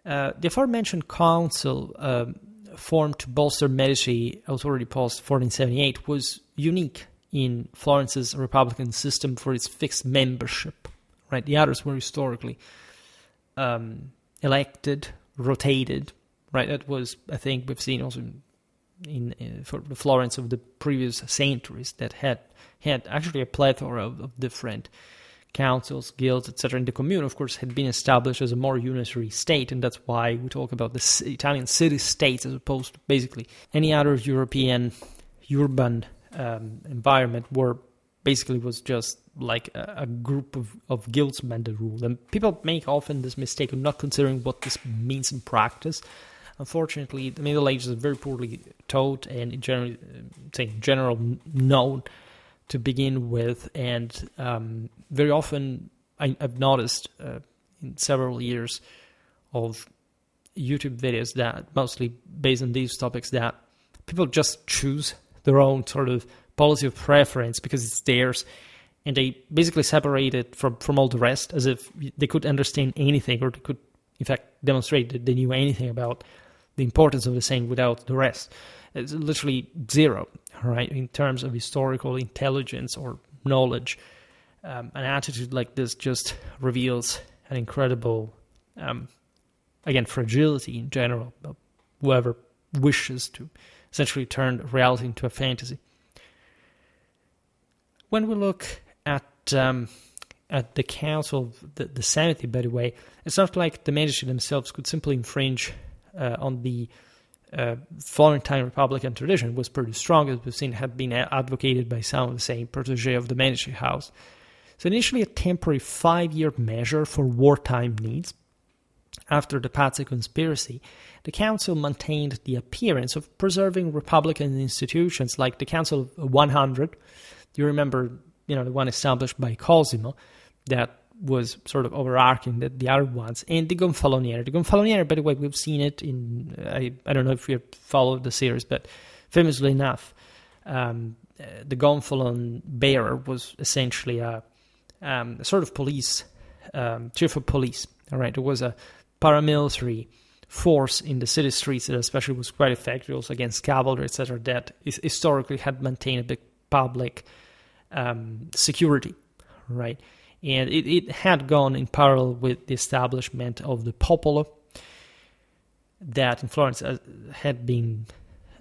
Speaker 1: The aforementioned council, formed to bolster Medici authority post 1478, was unique in Florence's republican system for its fixed membership. Right, the others were historically elected, rotated. Right, that was, I think, we've seen also in for the Florence of the previous centuries that had actually a plethora of different councils, guilds, etc. And the commune, of course, had been established as a more unitary state, and that's why we talk about the Italian city-states as opposed to basically any other European urban environment where basically was just like a group of guildsmen that ruled. And people make often this mistake of not considering what this means in practice. Unfortunately, the Middle Ages are very poorly taught and in general known to begin with, and very often I've noticed in several years of YouTube videos that mostly based on these topics that people just choose their own sort of policy of preference because it's theirs, and they basically separate it from all the rest as if they could understand anything, or they could in fact demonstrate that they knew anything about the importance of the thing without the rest. It's literally zero, right, in terms of historical intelligence or knowledge. An attitude like this just reveals an incredible, again, fragility in general of whoever wishes to essentially turn reality into a fantasy. When we look at the council of the Senate, by the way, it's not like the Medici themselves could simply infringe on the Florentine Republican tradition. Was pretty strong, as we've seen, had been advocated by some of the same protégé of the Medici house. So initially a temporary 5-year measure for wartime needs. After the Pazzi conspiracy, the council maintained the appearance of preserving Republican institutions like the Council of 100. Do you remember, the one established by Cosimo that was sort of overarching the other ones, and the Gonfaloniere. The Gonfaloniere, by the way, we've seen it in, I don't know if you followed the series, but famously enough, the Gonfalon bearer was essentially a sort of police, chief of police. All right, there was a paramilitary force in the city streets that especially was quite effective also against cavalry, etc., that historically had maintained a big public security, right? And it had gone in parallel with the establishment of the Popolo that in Florence had been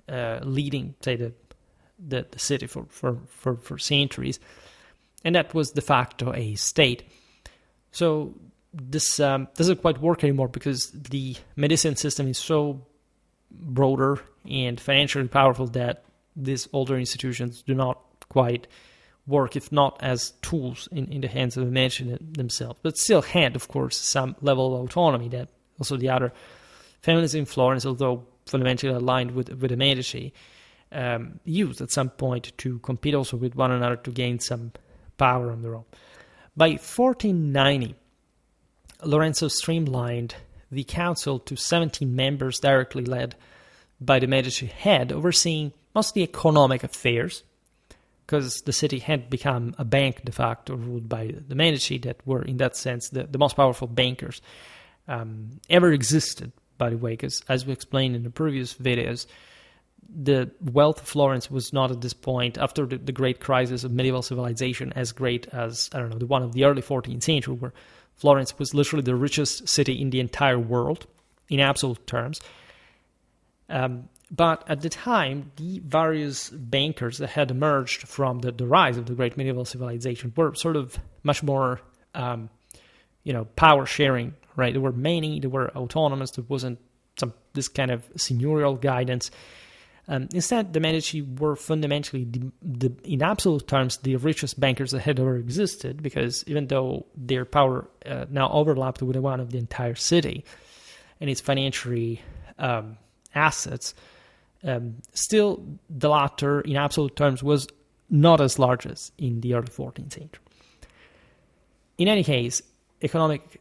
Speaker 1: leading, say, the city for centuries. And that was de facto a state. So this doesn't quite work anymore because the Medici system is so broader and financially powerful that these older institutions do not quite work, if not as tools in the hands of the Medici themselves, but still had, of course, some level of autonomy that also the other families in Florence, although fundamentally aligned with the Medici, used at some point to compete also with one another to gain some power on their own. By 1490, Lorenzo streamlined the council to 17 members directly led by the Medici head, overseeing mostly economic affairs, because the city had become a bank de facto ruled by the Medici that were, in that sense, the most powerful bankers ever existed, by the way, because as we explained in the previous videos, the wealth of Florence was not at this point, after the great crisis of medieval civilization, as great as, the one of the early 14th century, where Florence was literally the richest city in the entire world, in absolute terms. But at the time, the various bankers that had emerged from the rise of the great medieval civilization were sort of much more, power sharing, right? There were many, they were autonomous, there wasn't this kind of seigneurial guidance. Instead, the Medici were fundamentally, in absolute terms, the richest bankers that had ever existed, because even though their power now overlapped with the one of the entire city and its financial assets, still the latter, in absolute terms, was not as large as in the early 14th century. In any case, economic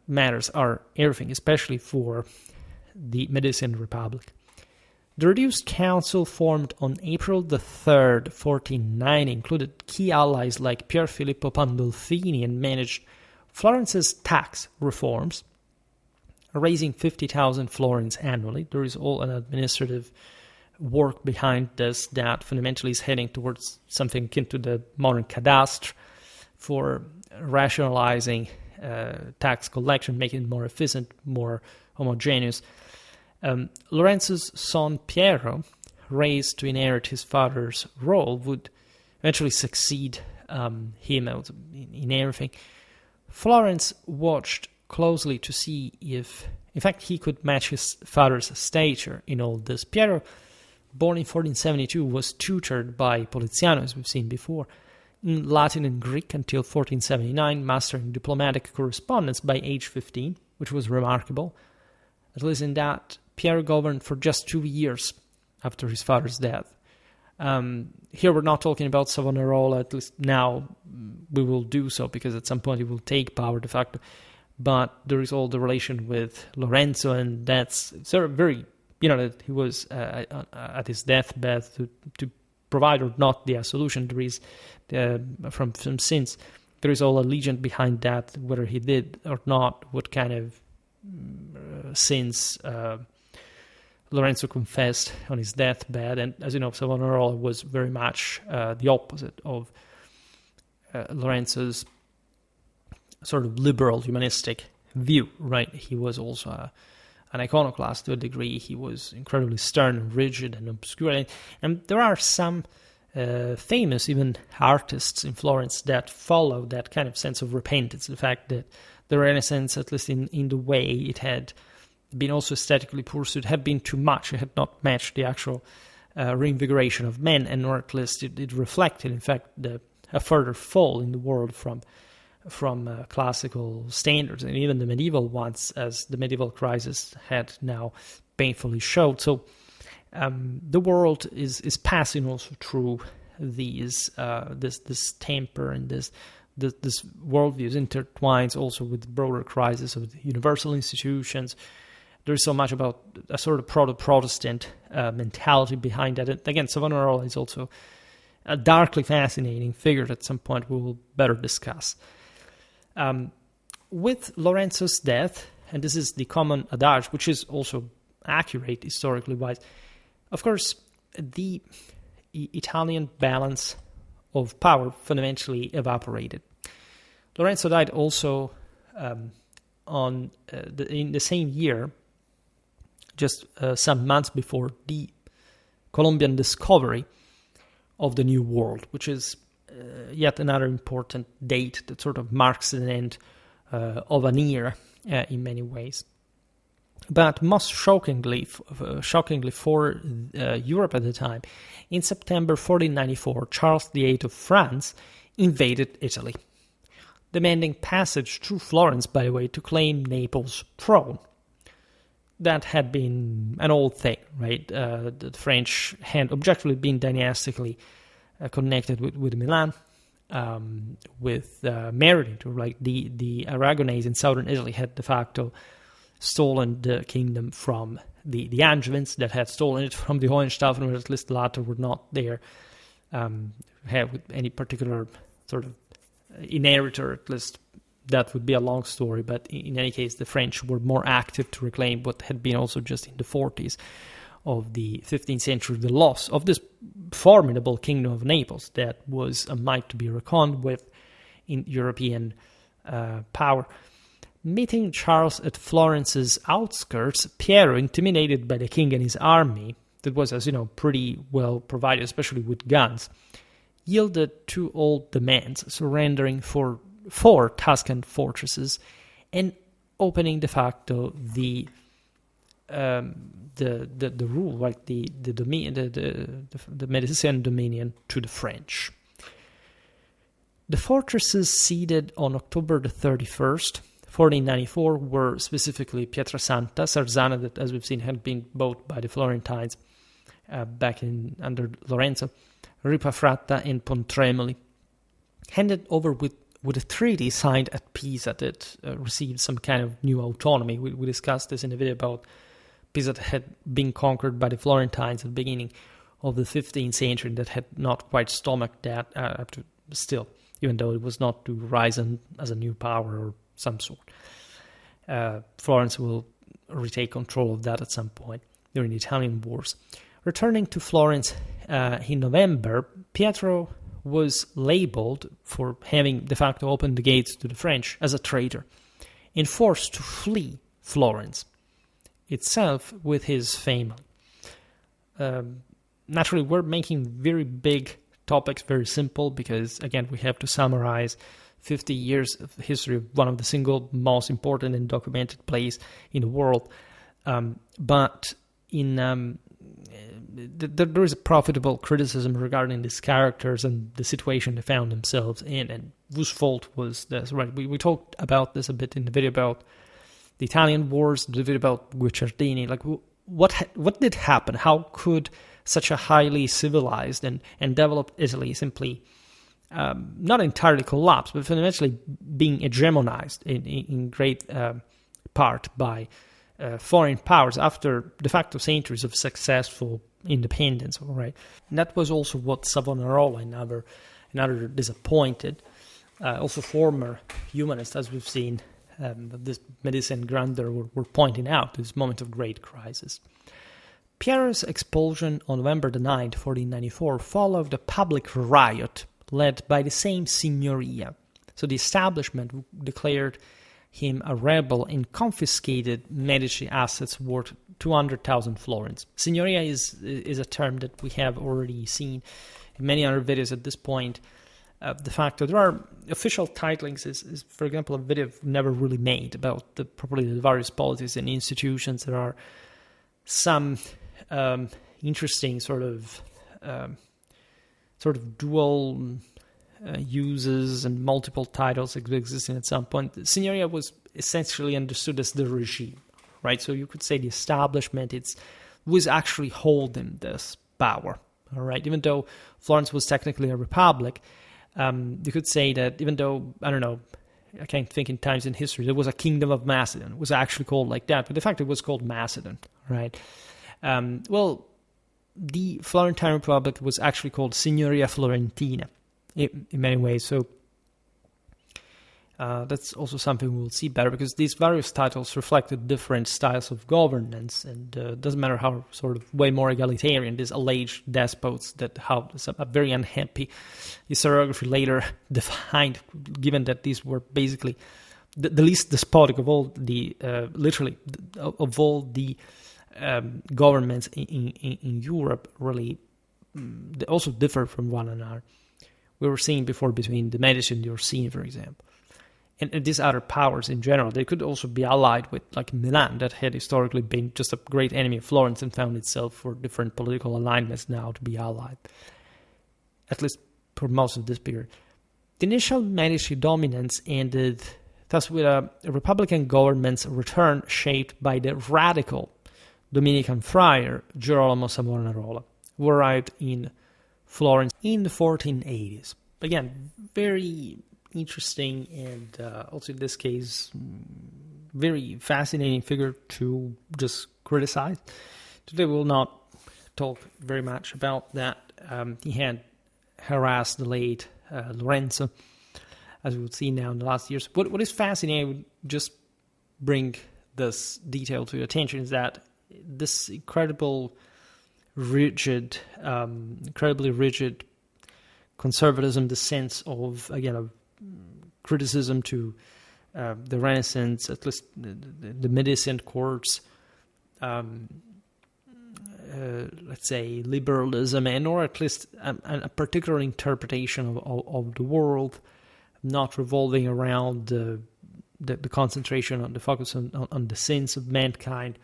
Speaker 1: matters are everything, especially for the Medicean Republic. The reduced council formed on April the 3rd, 1490, included key allies like Pier Filippo Pandolfini and managed Florence's tax reforms, raising 50,000 florins annually. There is all an administrative work behind this that fundamentally is heading towards something akin to the modern cadastre for rationalizing tax collection, making it more efficient, more homogeneous. Lorenzo's son Piero raised to inherit his father's role, would eventually succeed him in everything. Florence watched closely to see if, in fact, he could match his father's stature in all this. Piero, born in 1472, was tutored by Poliziano, as we've seen before, in Latin and Greek until 1479, mastering diplomatic correspondence by age 15, which was remarkable. At least in that, Piero governed for just 2 years after his father's death. Here we're not talking about Savonarola, at least now we will do so, because at some point he will take power de facto. But there is all the relation with Lorenzo, and that's sort of very, that he was at his deathbed to provide or not the solution. There is, from sins, there is all a legend behind that, whether he did or not, what kind of sins Lorenzo confessed on his deathbed. And as you know, Savonarola was very much the opposite of Lorenzo's sort of liberal humanistic view, right? He was also an iconoclast to a degree. He was incredibly stern and rigid and obscure. And there are some famous even artists in Florence that follow that kind of sense of repentance. The fact that the Renaissance, at least in the way it had been also aesthetically pursued, had been too much. It had not matched the actual reinvigoration of men, and or at least it reflected, in fact, a further fall in the world from classical standards, and even the medieval ones, as the medieval crisis had now painfully showed. So the world is passing also through these this temper and this worldviews intertwines also with the broader crisis of the universal institutions. There is so much about a sort of proto-Protestant mentality behind that. And again, Savonarola is also a darkly fascinating figure that at some point we will better discuss. With Lorenzo's death, and this is the common adage, which is also accurate historically wise, of course, the Italian balance of power fundamentally evaporated. Lorenzo died also in the same year, just some months before the Columbian discovery of the New World, which is yet another important date that sort of marks the end of an era in many ways. But most shockingly for Europe at the time, in September 1494, Charles VIII of France invaded Italy, demanding passage through Florence, by the way, to claim Naples' throne. That had been an old thing, right? The French had objectively been dynastically connected with Milan, with Meredith, like the Aragonese in southern Italy had de facto stolen the kingdom from the Angevins that had stolen it from the Hohenstaufen, or at least the latter were not there, have any particular sort of inheritor. At least that would be a long story, but in any case, the French were more active to reclaim what had been also just in the 40s of the 15th century, the loss of this formidable kingdom of Naples that was a might to be reckoned with in European power. Meeting Charles at Florence's outskirts, Piero, intimidated by the king and his army, that was, as you know, pretty well provided, especially with guns, yielded to all demands, surrendering for 4 Tuscan fortresses and opening de facto the rule, like the Medici dominion to the French. The fortresses ceded on October the 31st, 1494, were specifically Pietrasanta, Sarzana, that, as we've seen, had been bought by the Florentines back under Lorenzo, Ripafratta, and Pontremoli, handed over with a treaty signed at Pisa that received some kind of new autonomy. We discussed this in a video about Pisa that had been conquered by the Florentines at the beginning of the 15th century that had not quite stomached that up to still, even though it was not to rise as a new power or some sort. Florence will retake control of that at some point during the Italian wars. Returning to Florence in November, Pietro was labeled for having de facto opened the gates to the French as a traitor and forced to flee Florence itself with his family. naturally, we're making very big topics very simple because, again, we have to summarize 50 years of history of one of the single most important and documented place in the world. But there is a profitable criticism regarding these characters and the situation they found themselves in, and whose fault was this, right? We talked about this a bit in the video about the Italian wars, the video about Guicciardini. Like, what did happen? How could such a highly civilized and developed Italy simply not entirely collapse, but fundamentally being hegemonized in great part by foreign powers after de facto centuries of successful independence, all right? And that was also what Savonarola and other disappointed, also former humanists, as we've seen, this Medici and grandeur were pointing out, this moment of great crisis. Piero's expulsion on November the 9th, 1494, followed a public riot led by the same signoria. So the establishment declared him a rebel and confiscated Medici assets worth 200,000 florins. Signoria is a term that we have already seen in many other videos at this point. The fact that there are official titlings is, for example, a video I've never really made about the various policies and institutions. There are some interesting sort of dual uses and multiple titles existing at some point. Signoria was essentially understood as the regime, right? So you could say the establishment was actually holding this power, all right? Even though Florence was technically a republic, you could say that even though, I don't know, I can't think in times in history, there was a kingdom of Macedon. It was actually called like that, but the fact it was called Macedon, right? Well, the Florentine Republic was actually called Signoria Florentina in many ways. So that's also something we'll see better, because these various titles reflected different styles of governance, and it doesn't matter how sort of way more egalitarian these alleged despots that how a very unhappy historiography later defined, given that these were basically the least despotic of all the literally of all the governments in Europe. Really, they also differ from one another. We were seeing before between the Medici and the Orsini, for example. And these other powers in general, they could also be allied with, like Milan, that had historically been just a great enemy of Florence and found itself for different political alignments now to be allied, at least for most of this period. The initial Medici dominance ended thus with a Republican government's return shaped by the radical Dominican friar Girolamo Savonarola, who arrived in Florence in the 1480s. Again, very interesting and also in this case very fascinating figure to just criticize. Today we will not talk very much about that. He had harassed the late Lorenzo, as we would see now in the last years. What is fascinating, I would just bring this detail to your attention, is that this incredibly rigid conservatism, the sense of, again, of criticism to the Renaissance, at least the Medici courts, let's say liberalism, and or at least a particular interpretation of the world, not revolving around the concentration on the focus on the sins of mankind,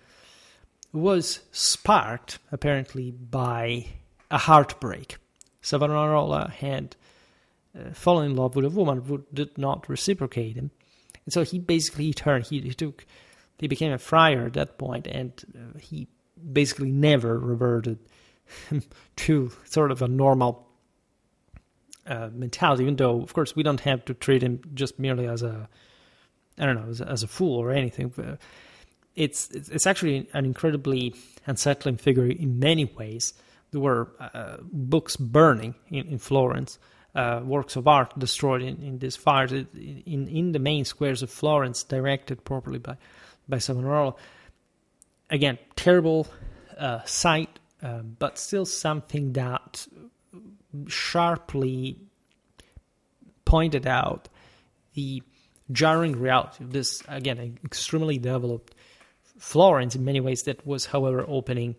Speaker 1: was sparked apparently by a heartbreak. Savonarola had fallen in love with a woman who did not reciprocate him, and so he basically turned. He became a friar at that point, and he basically never reverted to sort of a normal mentality. Even though, of course, we don't have to treat him just merely as a, I don't know, as a fool or anything. But it's actually an incredibly unsettling figure in many ways. There were books burning in Florence, works of art destroyed in these fires in the main squares of Florence, directed properly by Savonarola. Again, terrible sight, but still something that sharply pointed out the jarring reality of this, again, extremely developed Florence in many ways that was, however, opening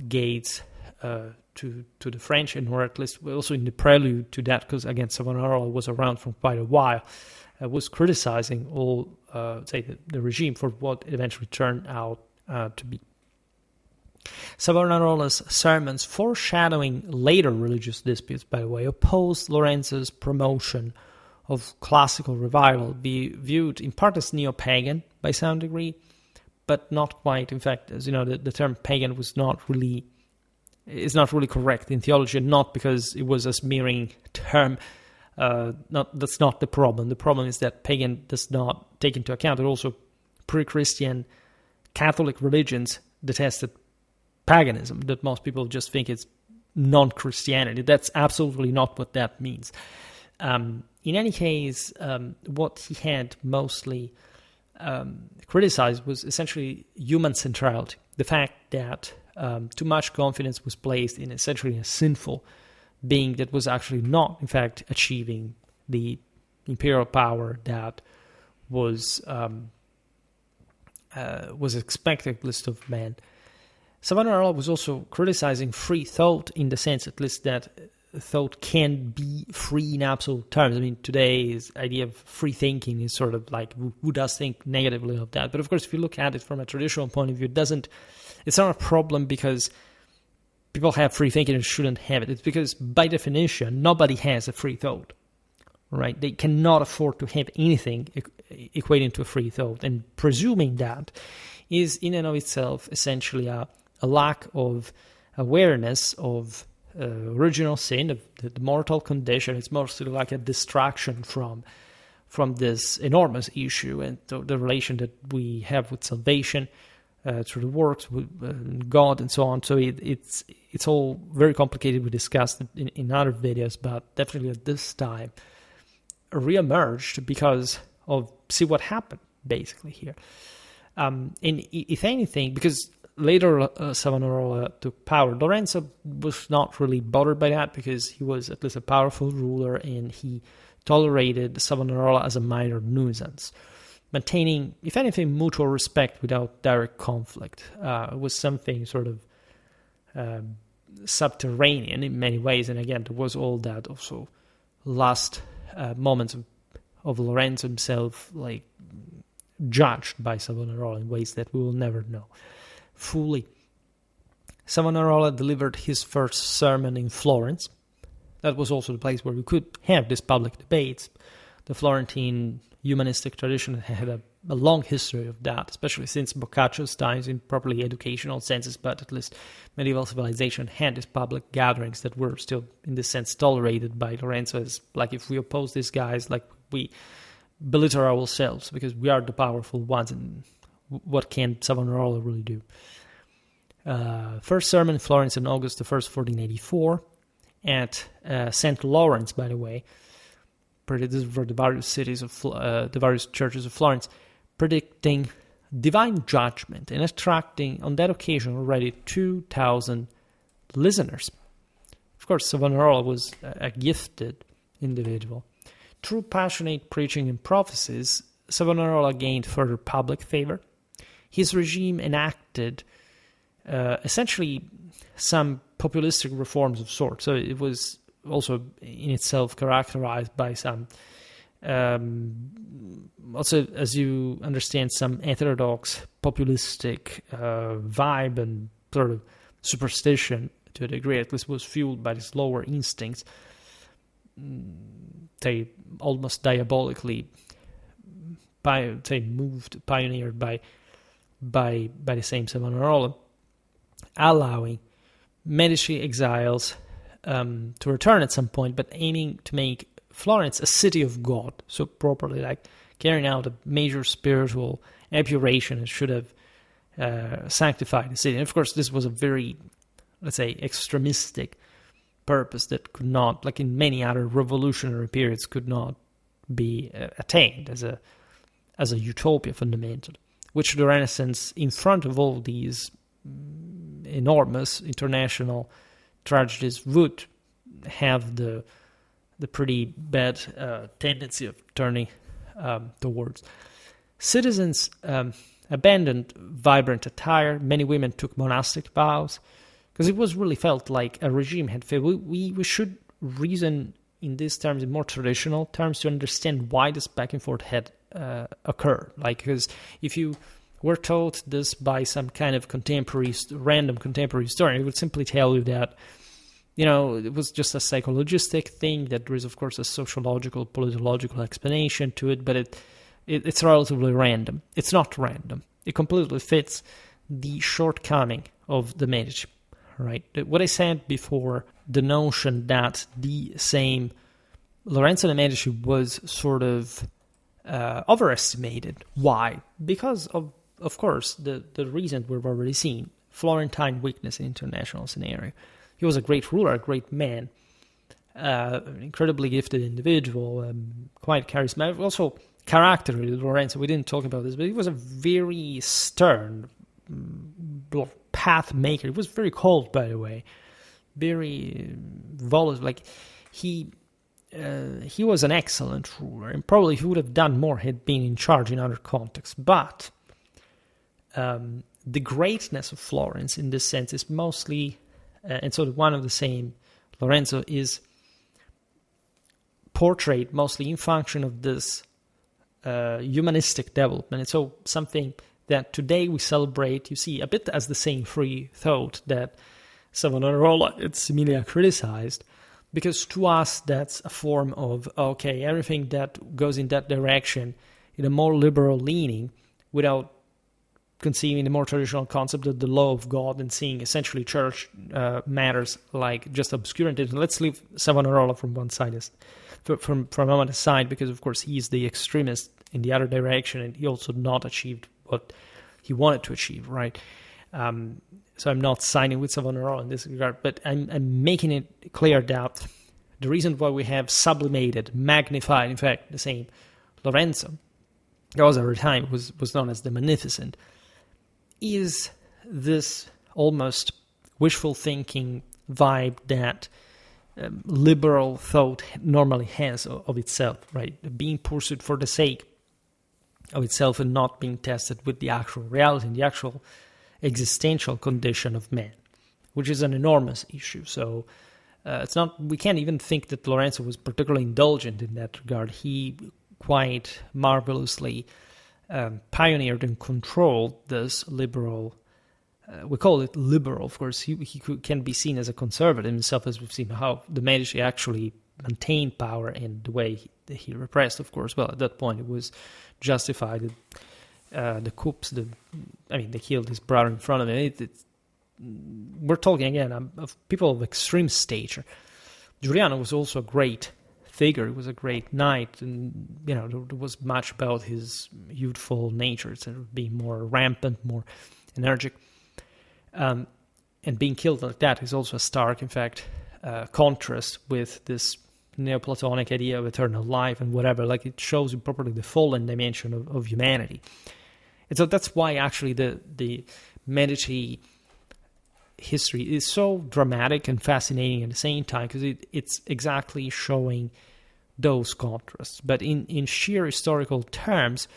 Speaker 1: gates to the French, and or at least also in the prelude to that, because again Savonarola was around for quite a while, was criticizing all the regime for what it eventually turned out to be. Savonarola's sermons, foreshadowing later religious disputes, by the way, opposed Lorenzo's promotion of classical revival, be viewed in part as neo-pagan by some degree, but not quite. In fact, as you know, the term pagan is not really correct in theology, and not because it was a smearing term. That's not the problem. The problem is that pagan does not take into account that also pre-Christian Catholic religions detested paganism, that most people just think it's non-Christianity. That's absolutely not what that means. In any case, what he had mostly criticized was essentially human centrality. The fact that too much confidence was placed in essentially a sinful being that was actually not, in fact, achieving the imperial power that was expected, at least of man. Savonarola was also criticizing free thought, in the sense, at least, that thought can be free in absolute terms. I mean, today's idea of free thinking is sort of like, who does think negatively of that? But of course, if you look at it from a traditional point of view, it's not a problem because people have free thinking and shouldn't have it. It's because, by definition, nobody has a free thought, right? They cannot afford to have anything equating to a free thought. And presuming that is, in and of itself, essentially a lack of awareness of original sin, of the mortal condition. It's mostly like a distraction from this enormous issue and the relation that we have with salvation through the works with God and so on. So it's all very complicated. We discussed it in other videos, but definitely at this time reemerged because of see what happened basically here. And if anything, because later Savonarola took power, Lorenzo was not really bothered by that because he was at least a powerful ruler and he tolerated Savonarola as a minor nuisance, maintaining, if anything, mutual respect without direct conflict. It was something sort of subterranean in many ways, and again, there was all that also last moments of Lorenzo himself, like judged by Savonarola in ways that we will never know fully. Savonarola delivered his first sermon in Florence. That was also the place where we could have these public debates. The Florentine humanistic tradition had a long history of that, especially since Boccaccio's times in properly educational senses, but at least medieval civilization had these public gatherings that were still, in this sense, tolerated by Lorenzo as, like, if we oppose these guys, like, we belittle ourselves because we are the powerful ones, and what can Savonarola really do? First sermon in Florence in August the 1st, 1484, at St. Lawrence, by the way. This is for the various cities of the various churches of Florence, predicting divine judgment and attracting, on that occasion, already 2,000 listeners. Of course, Savonarola was a gifted individual. Through passionate preaching and prophecies, Savonarola gained further public favor. His regime enacted essentially some populistic reforms of sorts. So it was also in itself characterized by some, also, as you understand, some heterodox populistic vibe and sort of superstition to a degree. At least was fueled by these lower instincts. They almost diabolically, pioneered by the same Savonarola, allowing Medici exiles to return at some point, but aiming to make Florence a city of God, so properly, like carrying out a major spiritual epuration and should have sanctified the city. And of course, this was a very, let's say, extremistic purpose that could not, like in many other revolutionary periods, could not be attained as a utopia fundamentally, which the Renaissance, in front of all these enormous international tragedies, would have the pretty bad tendency of turning towards. Citizens abandoned vibrant attire. Many women took monastic vows. because it was really felt like a regime had failed. We should reason in these terms, in more traditional terms, to understand why this back and forth had occurred. Like, because if you were taught this by some kind of random contemporary historian, it would simply tell you that, it was just a psychologistic thing, that there is, of course, a sociological, politological explanation to it, but it's relatively random. It's not random. It completely fits the shortcoming of the Medici, right? What I said before, the notion that the same Lorenzo de' Medici was sort of overestimated. Why? Because of course, the reasons we've already seen. Florentine weakness in international scenario. He was a great ruler, a great man, an incredibly gifted individual, quite charismatic. Also, characterly, Lorenzo, we didn't talk about this, but he was a very stern path maker. He was very cold, by the way. Very volatile. Like, he was an excellent ruler, and probably he would have done more had been in charge in other contexts. But the greatness of Florence, in this sense, is mostly, and so the one of the same Lorenzo is portrayed mostly in function of this humanistic development. And so something that today we celebrate, you see, a bit as the same free thought that Savonarola and Similia criticized, because to us that's a form of, okay, everything that goes in that direction, in a more liberal leaning, without conceiving the more traditional concept of the law of God and seeing essentially church matters like just obscurantism. Let's leave Savonarola from one side, from a moment aside, because of course he's the extremist in the other direction, and he also not achieved what he wanted to achieve, right? So I'm not siding with Savonarola in this regard, but I'm making it clear that the reason why we have sublimated, magnified, in fact, the same Lorenzo, that was at the time was known as the Magnificent, is this almost wishful thinking vibe that liberal thought normally has of itself, right? Being pursued for the sake of itself and not being tested with the actual reality and the actual existential condition of man, which is an enormous issue. So it's not, we can't even think that Lorenzo was particularly indulgent in that regard. He quite marvelously pioneered and controlled this liberal, we call it liberal, of course. He can be seen as a conservative himself, as we've seen how the Medici actually maintained power and the way he repressed, of course. Well, at that point it was justified. The coups, they killed his brother in front of him. We're talking again of people of extreme stature. Giuliano was also a great figure. He was a great knight, and there was much about his youthful nature, instead of being more rampant, more energetic. And being killed like that is also a stark, in fact, contrast with this Neoplatonic idea of eternal life and whatever. Like, it shows you properly the fallen dimension of humanity. And so that's why actually the Medici history is so dramatic and fascinating at the same time, because it's exactly showing those contrasts. But in sheer historical terms,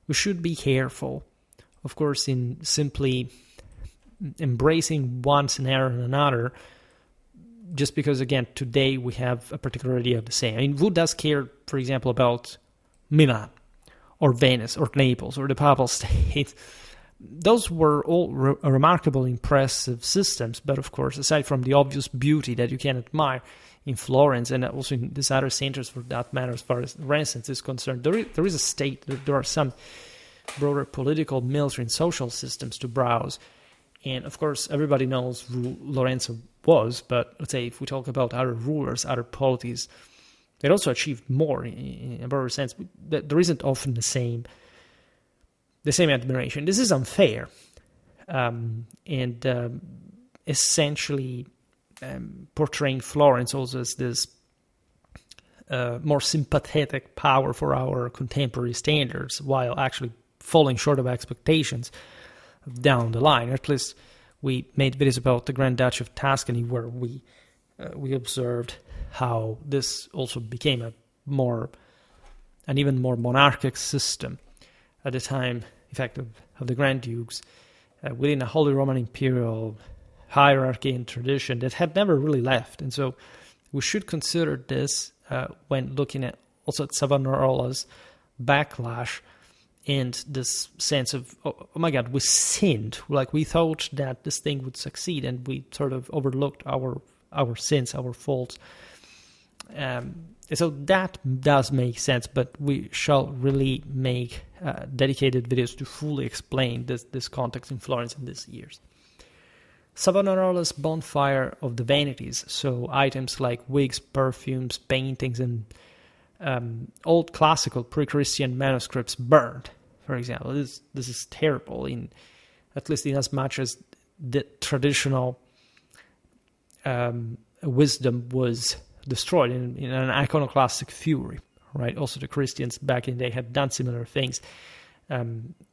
Speaker 1: we should be careful, of course, in simply embracing one scenario and another, just because, again, today we have a particular idea of the same. I mean, who does care, for example, about Milan or Venice or Naples or the Papal States? Those were all remarkable, impressive systems, but of course, aside from the obvious beauty that you can admire in Florence and also in these other centers, for that matter, as far as Renaissance is concerned, there is a state, there are some broader political, military, and social systems to browse. And of course, everybody knows who Lorenzo was, but let's say if we talk about other rulers, other polities, they also achieved more in a broader sense. There isn't often the same admiration. This is unfair, and essentially portraying Florence also as this more sympathetic power for our contemporary standards, while actually falling short of expectations down the line. Or at least we made videos about the Grand Duchy of Tuscany, where we observed how this also became an even more monarchic system at the time, in fact, of the Grand Dukes, within a Holy Roman Imperial hierarchy and tradition that had never really left. And so we should consider this when looking at also at Savonarola's backlash and this sense of, oh my God, we sinned. Like we thought that this thing would succeed, and we sort of overlooked our sins, our faults. So that does make sense, but we shall really make dedicated videos to fully explain this context in Florence in these years. Savonarola's bonfire of the vanities, so items like wigs, perfumes, paintings, and old classical pre-Christian manuscripts burned, for example. This is terrible, at least in as much as the traditional wisdom was destroyed in an iconoclastic fury, right? Also, the Christians back in the day had done similar things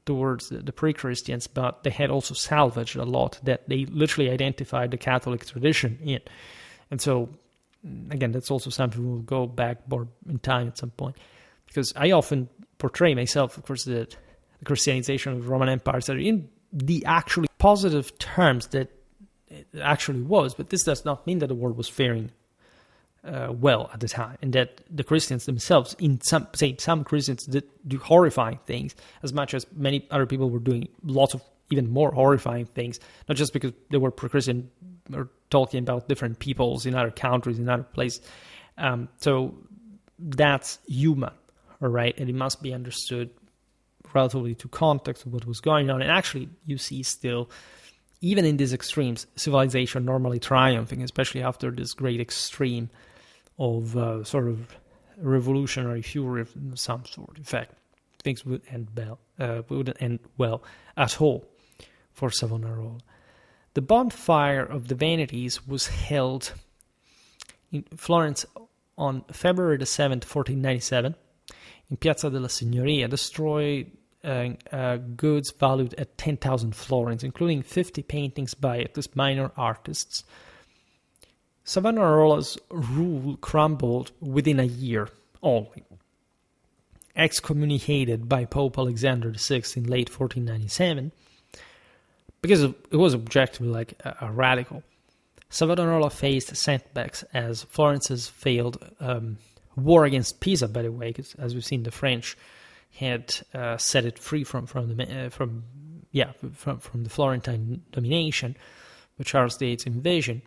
Speaker 1: towards the pre-Christians, but they had also salvaged a lot that they literally identified the Catholic tradition in. And so, again, that's also something we'll go back more in time at some point, because I often portray myself, of course, the Christianization of the Roman Empire in the actually positive terms that it actually was, but this does not mean that the world was faring well at the time, and that the Christians themselves, some Christians did do horrifying things, as much as many other people were doing lots of even more horrifying things, not just because they were pro-Christian or talking about different peoples in other countries, in other places. So that's human, all right, and it must be understood relatively to context of what was going on. And actually, you see still, even in these extremes, civilization normally triumphing, especially after this great extreme of sort of revolutionary fury of some sort. In fact, things wouldn't end well at all for Savonarola. The bonfire of the vanities was held in Florence on February the 7th, 1497, in Piazza della Signoria, destroyed goods valued at 10,000 florins, including 50 paintings by at least minor artists. Savonarola's rule crumbled within a year only. Excommunicated by Pope Alexander VI in late 1497, because it was objectively like a radical, Savonarola faced setbacks as Florence's failed war against Pisa, by the way, because as we've seen, the French had set it free from the Florentine domination with Charles VIII's invasion,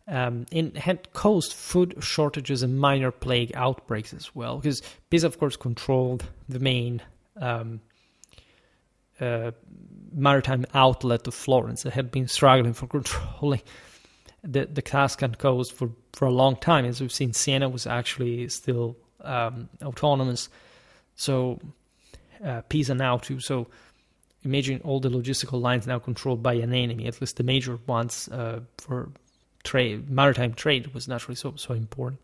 Speaker 1: and had caused food shortages and minor plague outbreaks as well, because Pisa, of course, controlled the main maritime outlet of Florence that had been struggling for controlling the Tuscan coast for a long time. As we've seen, Siena was actually still autonomous, so Pisa now too. So imagine all the logistical lines now controlled by an enemy, at least the major ones for trade. Maritime trade was naturally so important.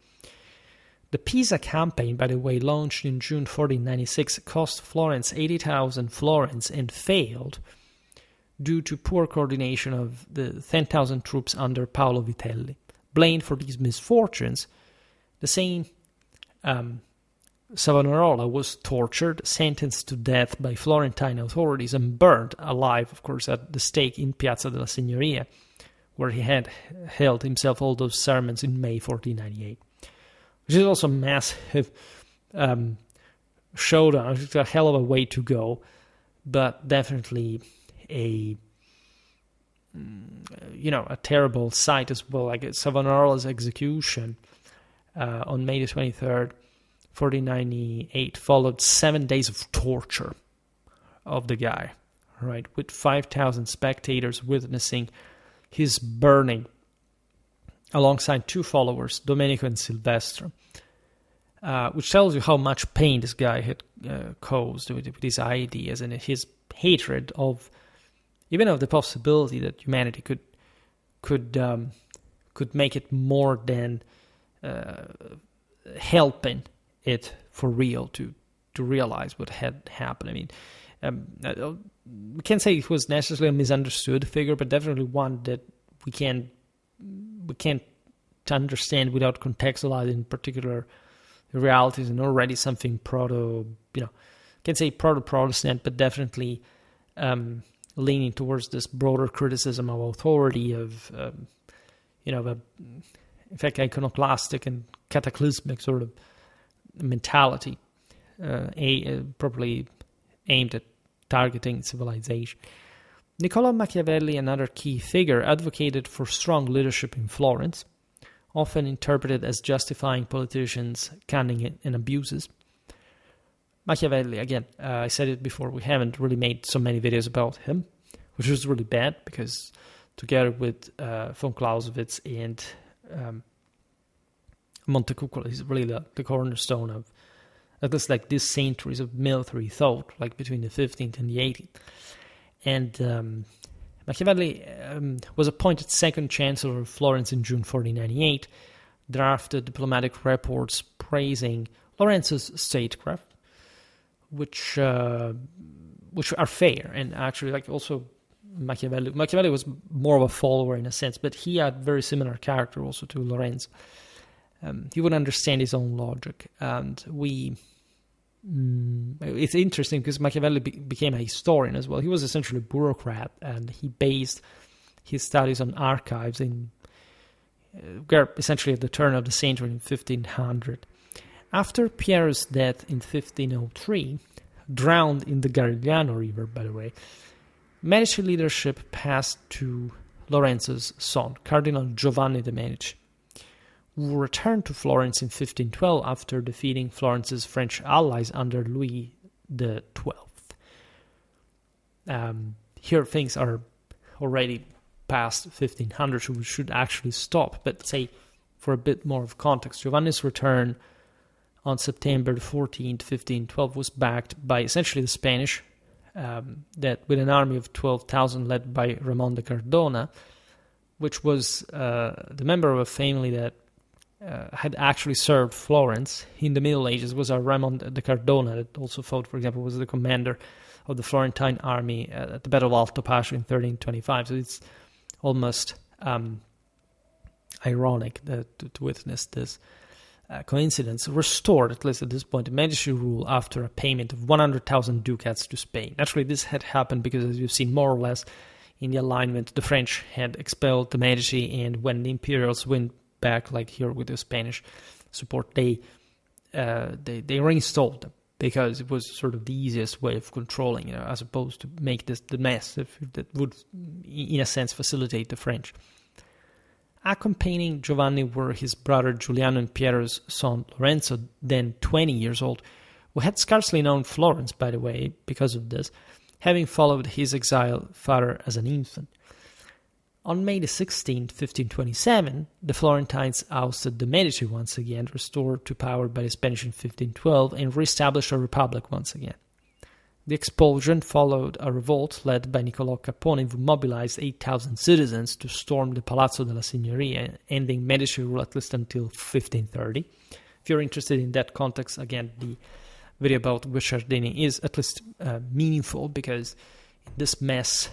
Speaker 1: The Pisa campaign, by the way, launched in June 1496, cost Florence 80,000 florins and failed due to poor coordination of the 10,000 troops under Paolo Vitelli. Blamed for these misfortunes, the same Savonarola was tortured, sentenced to death by Florentine authorities, and burned alive, of course, at the stake in Piazza della Signoria, where he had held himself all those sermons in May 1498. Which is also a massive showdown. It's a hell of a way to go, but definitely a terrible sight as well. Like Savonarola's execution on May the 23rd, 1498, followed 7 days of torture of the guy, right, with 5,000 spectators witnessing his burning alongside two followers, Domenico and Silvestro, which tells you how much pain this guy had caused with his ideas and his hatred of even of the possibility that humanity could make it more than helping it for real to realize what had happened. I mean, we can't say it was necessarily a misunderstood figure, but definitely one that we can't understand without contextualizing particular realities, and already something can't say proto-Protestant, but definitely leaning towards this broader criticism of authority, of in fact, iconoclastic and cataclysmic sort of mentality, properly aimed at targeting civilization. Niccolò Machiavelli, another key figure, advocated for strong leadership in Florence, often interpreted as justifying politicians' cunning and abuses. Machiavelli, again, I said it before, we haven't really made so many videos about him, which was really bad, because together with von Clausewitz and Montecuccolo, he's really the cornerstone of at least like these centuries of military thought, like between the 15th and the 18th. And Machiavelli was appointed second chancellor of Florence in June 1498, drafted diplomatic reports praising Lorenzo's statecraft, which are fair, and actually like also Machiavelli was more of a follower in a sense, but he had very similar character also to Lorenzo. He would understand his own logic, and it's interesting because Machiavelli became a historian as well. He was essentially a bureaucrat, and he based his studies on archives essentially at the turn of the century in 1500. After Piero's death in 1503, drowned in the Garigliano River, by the way, Medici leadership passed to Lorenzo's son, Cardinal Giovanni de' Medici, who returned to Florence in 1512 after defeating Florence's French allies under Louis XII. Here things are already past 1500, so we should actually stop. But say, for a bit more of context, Giovanni's return on September 14th, 1512 was backed by essentially the Spanish, that with an army of 12,000 led by Ramon de Cardona, which was the member of a family that had actually served Florence in the Middle Ages. Was a Ramon de Cardona that also fought, for example, was the commander of the Florentine army at the Battle of Alto Pascio in 1325. So it's almost ironic to witness this coincidence. Restored, at least at this point, the Medici rule after a payment of 100,000 ducats to Spain. Naturally, this had happened because, as you've seen, more or less in the alignment, the French had expelled the Medici, and when the Imperials went back, like here with the Spanish support, they reinstalled them, because it was sort of the easiest way of controlling, as opposed to make this the mess that would, in a sense, facilitate the French. Accompanying Giovanni were his brother Giuliano and Piero's son Lorenzo, then 20 years old, who had scarcely known Florence, by the way, because of this, having followed his exiled father as an infant. On May the 16th, 1527, the Florentines ousted the Medici once again, restored to power by the Spanish in 1512, and re-established a republic once again. The expulsion followed a revolt led by Niccolò Capone, who mobilized 8,000 citizens to storm the Palazzo della Signoria, ending Medici rule at least until 1530. If you're interested in that context, again, the video about Guicciardini is at least meaningful, because in this mess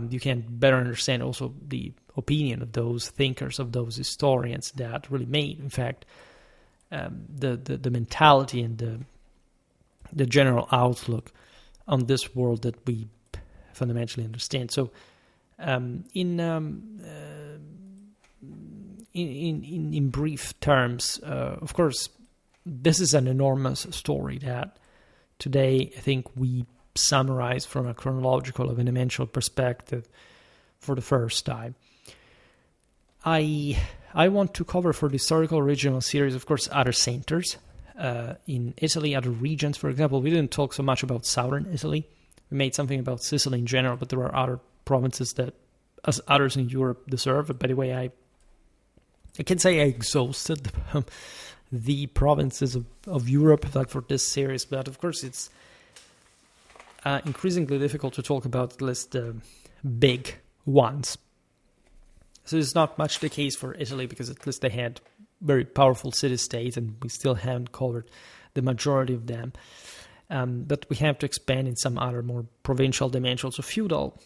Speaker 1: you can better understand also the opinion of those thinkers, of those historians that really made, in fact, the mentality and the general outlook on this world that we fundamentally understand. So, in brief terms, of course, this is an enormous story that today I think we summarize from a chronological and dimensional perspective for the first time. I want to cover for the historical original series, of course, other centers in Italy, other regions. For example, we didn't talk so much about southern Italy. We made something about Sicily in general, but there are other provinces that, as others in Europe, deserve. But by the way, I can say I exhausted the provinces of Europe, like for this series. But of course, it's increasingly difficult to talk about at least the big ones. So it's not much the case for Italy, because at least they had very powerful city-states, and we still haven't covered the majority of them. But we have to expand in some other more provincial dimensions, so feudal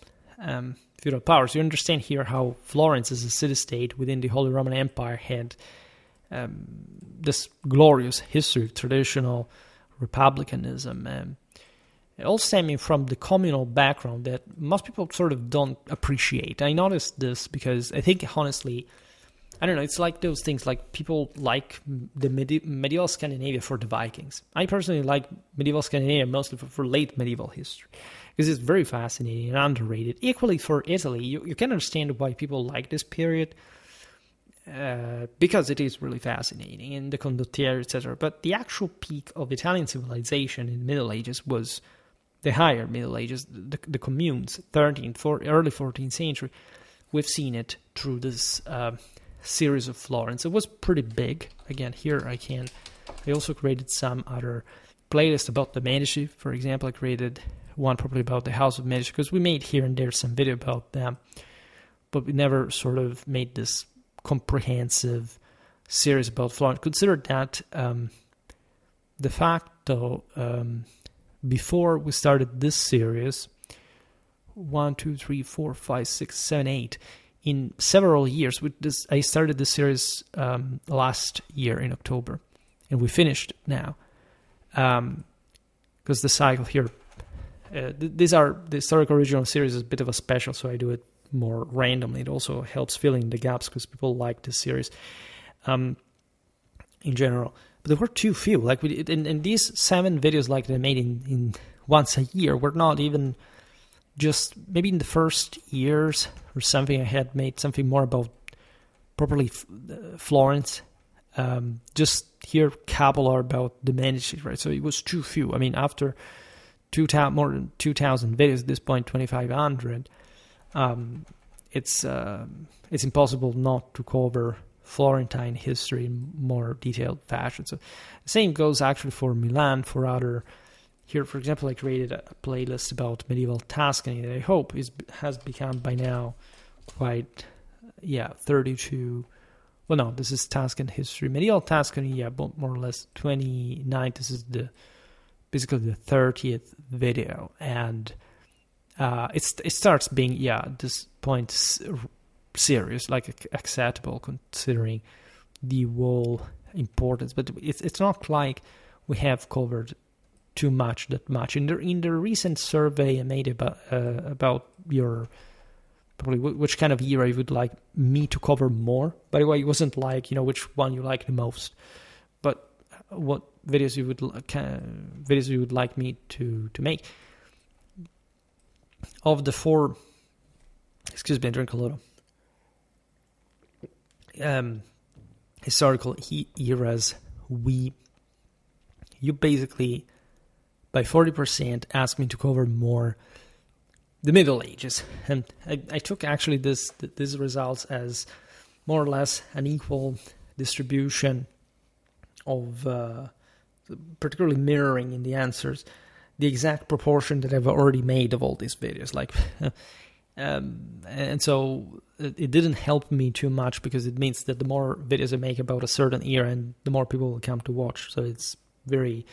Speaker 1: powers. You understand here how Florence, as a city-state within the Holy Roman Empire, had this glorious history of traditional republicanism, all stemming from the communal background that most people sort of don't appreciate. I noticed this because I think, honestly, I don't know, it's like those things, like people like the medieval Scandinavia for the Vikings. I personally like medieval Scandinavia mostly for late medieval history, because it's very fascinating and underrated. Equally for Italy, you can understand why people like this period, because it is really fascinating, and the condottieri, etc. But the actual peak of Italian civilization in the Middle Ages was the higher Middle Ages, the communes, early 14th century. We've seen it through this series of Florence. It was pretty big. Again, here I also created some other playlists about the Medici. For example, I created one probably about the House of Medici, because we made here and there some video about them, but we never sort of made this comprehensive series about Florence. Consider that de facto, before we started this series, 1, 2, 3, 4, 5, 6, 7, 8, in several years. With this, I started this series last year in October, and we finished now, because the cycle here, the historical original series is a bit of a special, so I do it more randomly. It also helps fill in the gaps because people like this series in general. But there were too few. Like in these 7 videos, like they made in once a year, were not even just maybe in the first years or something. I had made something more about properly Florence. Just here, couple are about the Medici, right? So it was too few. I mean, after more than 2,000 videos at this point, 2,500. It's impossible not to cover Florentine history in more detailed fashion. So the same goes actually for Milan, for other. Here, for example, I created a playlist about medieval Tuscany that I hope has become by now quite, 32. Well, no, this is Tuscan history. Medieval Tuscany, but more or less 29. This is basically the 30th video, and it starts being, at this point, serious, like acceptable considering the whole importance. But it's not like we have covered too much that much. In the recent survey I made about your probably which kind of era you would like me to cover more. By the way, it wasn't like which one you like the most, but what videos you would like me to make. Of the 4, excuse me, I drink a little. Historical eras, you basically by 40% asked me to cover more the Middle Ages, and I took actually these results as more or less an equal distribution of particularly mirroring in the answers the exact proportion that I've already made of all these videos. And so it didn't help me too much, because it means that the more videos I make about a certain era, and the more people will come to watch. So it's very,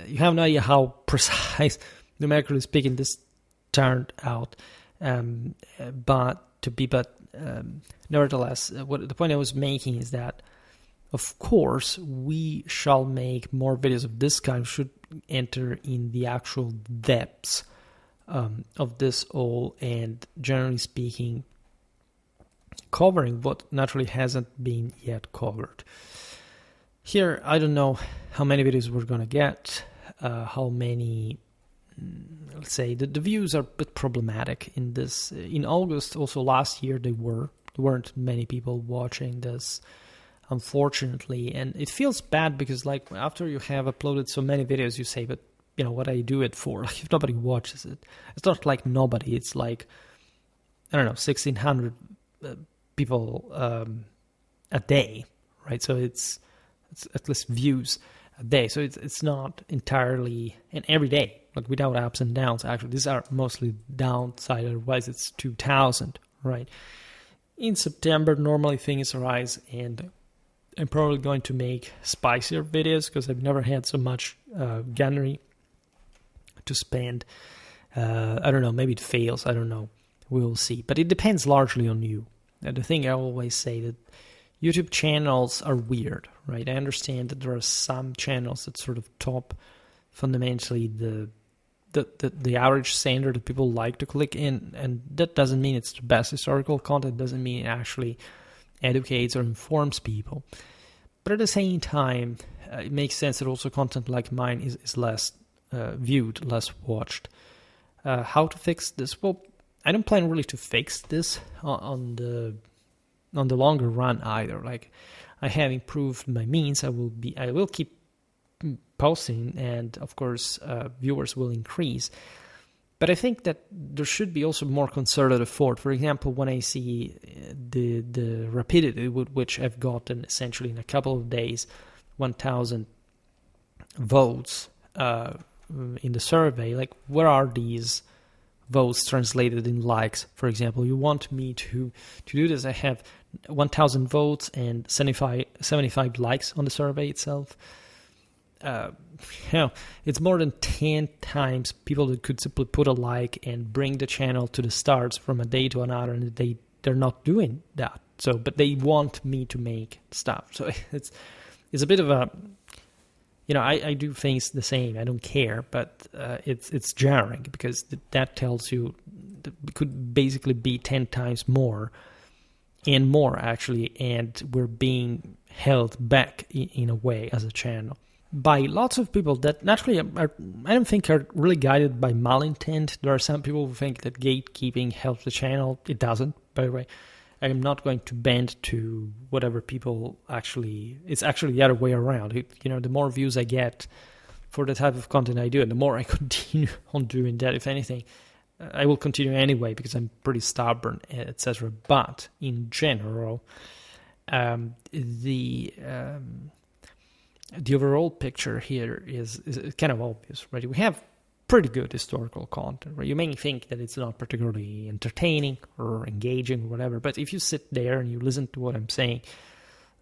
Speaker 1: you have no idea how precise, numerically speaking, this turned out. But nevertheless, the point I was making is that, of course, we shall make more videos of this kind, should enter in the actual depths of this all, and generally speaking, covering what naturally hasn't been yet covered. Here, I don't know how many videos we're going to get, how many, let's say, the views are a bit problematic in this. In August, also last year, there weren't many people watching this, unfortunately, and it feels bad because after you have uploaded so many videos, you say, but what I do it for? If nobody watches it, it's not like nobody. It's like, I don't know, 1,600 people a day, right? So it's at least views a day. So it's not entirely, and every day, without ups and downs. Actually, these are mostly downside. Otherwise, it's 2,000, right? In September, normally things rise, and I'm probably going to make spicier videos because I've never had so much gunnery to spend. I don't know, maybe it fails, I don't know, we will see, but it depends largely on you. And the thing I always say, that YouTube channels are weird, right? I understand that there are some channels that sort of top fundamentally the the average standard that people like to click in, and that doesn't mean it's the best historical content, doesn't mean it actually educates or informs people. But at the same time, it makes sense that also content like mine is less viewed, less watched. How to fix this? Well, I don't plan really to fix this on the longer run either. Like, I have improved my means. I will keep posting, and of course viewers will increase. But I think that there should be also more concerted effort. For example, when I see the rapidity with which I've gotten essentially in a couple of days 1,000 votes in the survey, like, where are these votes translated in likes? For example, you want me to do this. I have 1,000 votes and 75 likes on the survey itself. It's more than 10 times people that could simply put a like and bring the channel to the stars from a day to another, and they're not doing that. So, but they want me to make stuff. So it's a bit of a, I do things the same. I don't care, but it's jarring, because that tells you that it could basically be 10 times more and more actually, and we're being held back in a way as a channel by lots of people that naturally I don't think are really guided by malintent. There are some people who think that gatekeeping helps the channel. It doesn't, by the way. I am not going to bend to whatever people actually... It's actually the other way around. The more views I get for the type of content I do, and the more I continue on doing that, if anything, I will continue anyway, because I'm pretty stubborn, etc. But in general, the overall picture here is kind of obvious, right? We have pretty good historical content, right? You may think that it's not particularly entertaining or engaging or whatever, but if you sit there and you listen to what I'm saying,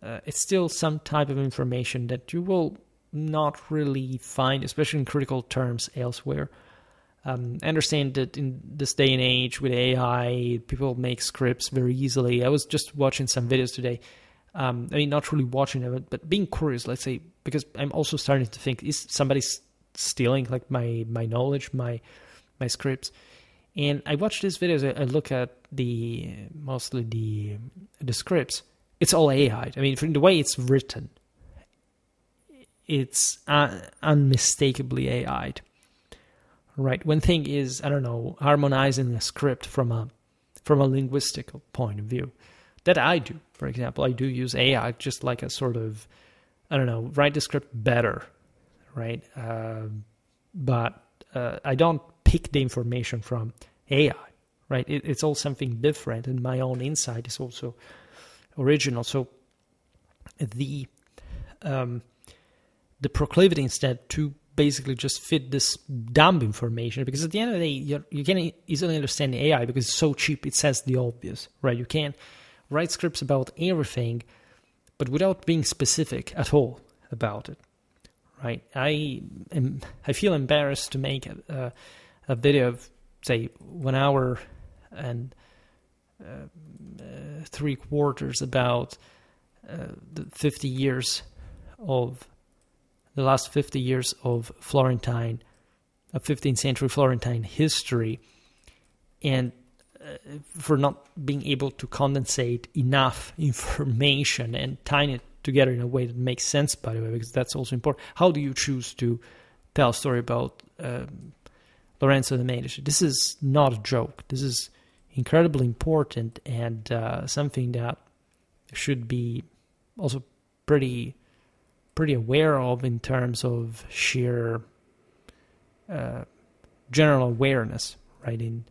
Speaker 1: it's still some type of information that you will not really find, especially in critical terms, elsewhere. I understand that in this day and age with AI, people make scripts very easily. I was just watching some videos today. Not really watching them, but being curious, let's say, because I'm also starting to think, is somebody stealing like my knowledge, my scripts? And I watch these videos, I look at mostly the scripts. It's all AI. I mean, from the way it's written, it's unmistakably AI. Right. One thing is, I don't know, harmonizing a script from a linguistic point of view. That I do, for example. I do use AI just like a sort of, I don't know, write the script better, right? But I don't pick the information from AI, right? It's all something different, and my own insight is also original. So the proclivity instead to basically just fit this dumb information, because at the end of the day, you can easily understand AI because it's so cheap, it says the obvious, right? You can write scripts about everything, but without being specific at all about it, right? I feel embarrassed to make a video of, say, 1 hour and 3/4 about the last 50 years of 15th century Florentine history, and for not being able to condensate enough information and tie it together in a way that makes sense, by the way, because that's also important. How do you choose to tell a story about Lorenzo the Medici? This is not a joke. This is incredibly important, and something that should be also pretty aware of in terms of sheer general awareness, right, in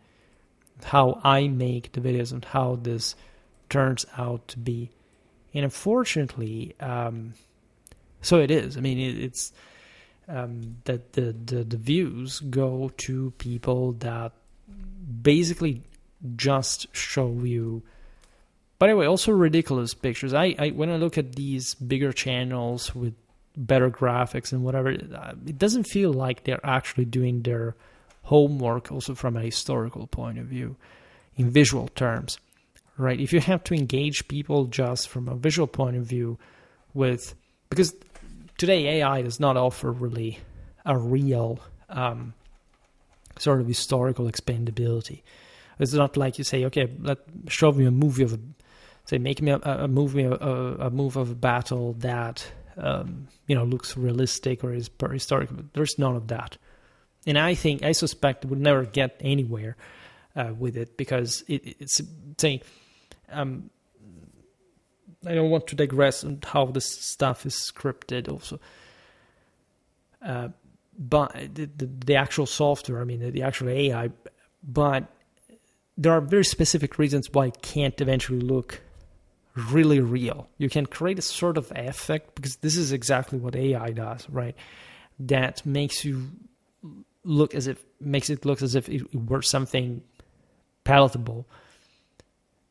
Speaker 1: how I make the videos and how this turns out to be. And unfortunately, so it is. I mean, it's that the views go to people that basically just show you, by the way, also ridiculous pictures. I when I look at these bigger channels with better graphics and whatever, it doesn't feel like they're actually doing their homework also from a historical point of view in visual terms, right? If you have to engage people just from a visual point of view because today AI does not offer really a real sort of historical expandability. It's not like you say, okay, show me a movie of make me a movie, a move of a battle that looks realistic or is historical. But there's none of that, and I suspect we'll never get anywhere with it, because it's saying. I don't want to digress on how this stuff is scripted also. But the actual software, the actual AI, but there are very specific reasons why it can't eventually look really real. You can create a sort of effect, because this is exactly what AI does, right? That makes it look as if it were something palatable.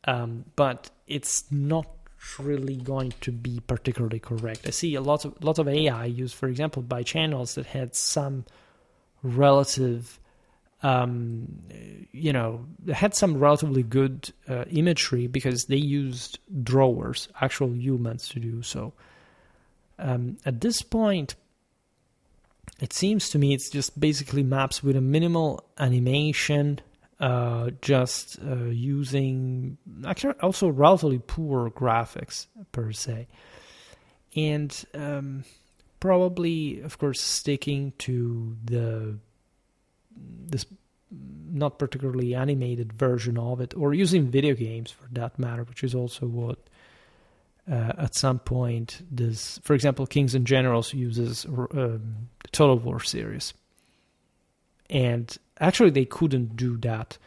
Speaker 1: But it's not really going to be particularly correct. I see a lot of AI used, for example, by channels that had some relative, had some relatively good imagery, because they used drawers, actual humans, to do so. At this point, it seems to me it's just basically maps with a minimal animation, using actually also relatively poor graphics per se, and probably, of course, sticking to this not particularly animated version of it, or using video games for that matter, which is also what at some point this, for example, Kings and Generals uses the Total War series. And actually, they couldn't do that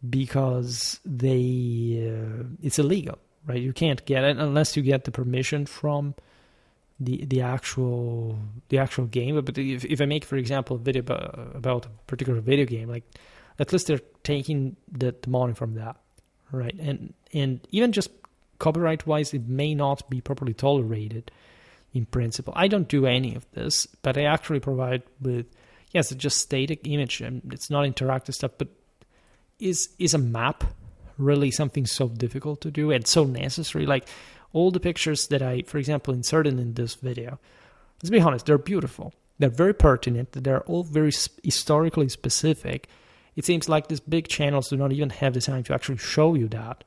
Speaker 1: because it's illegal, right? You can't get it unless you get the permission from the actual game. But if I make, for example, a video about a particular video game, like, at least they're taking the money from that, right? And even just copyright-wise, it may not be properly tolerated in principle. I don't do any of this, but I actually provide with. Yes, it's just static image, and it's not interactive stuff, but is a map really something so difficult to do and so necessary? Like, all the pictures that I, for example, inserted in this video, let's be honest, they're beautiful. They're very pertinent. They're all very historically specific. It seems like these big channels do not even have the time to actually show you that,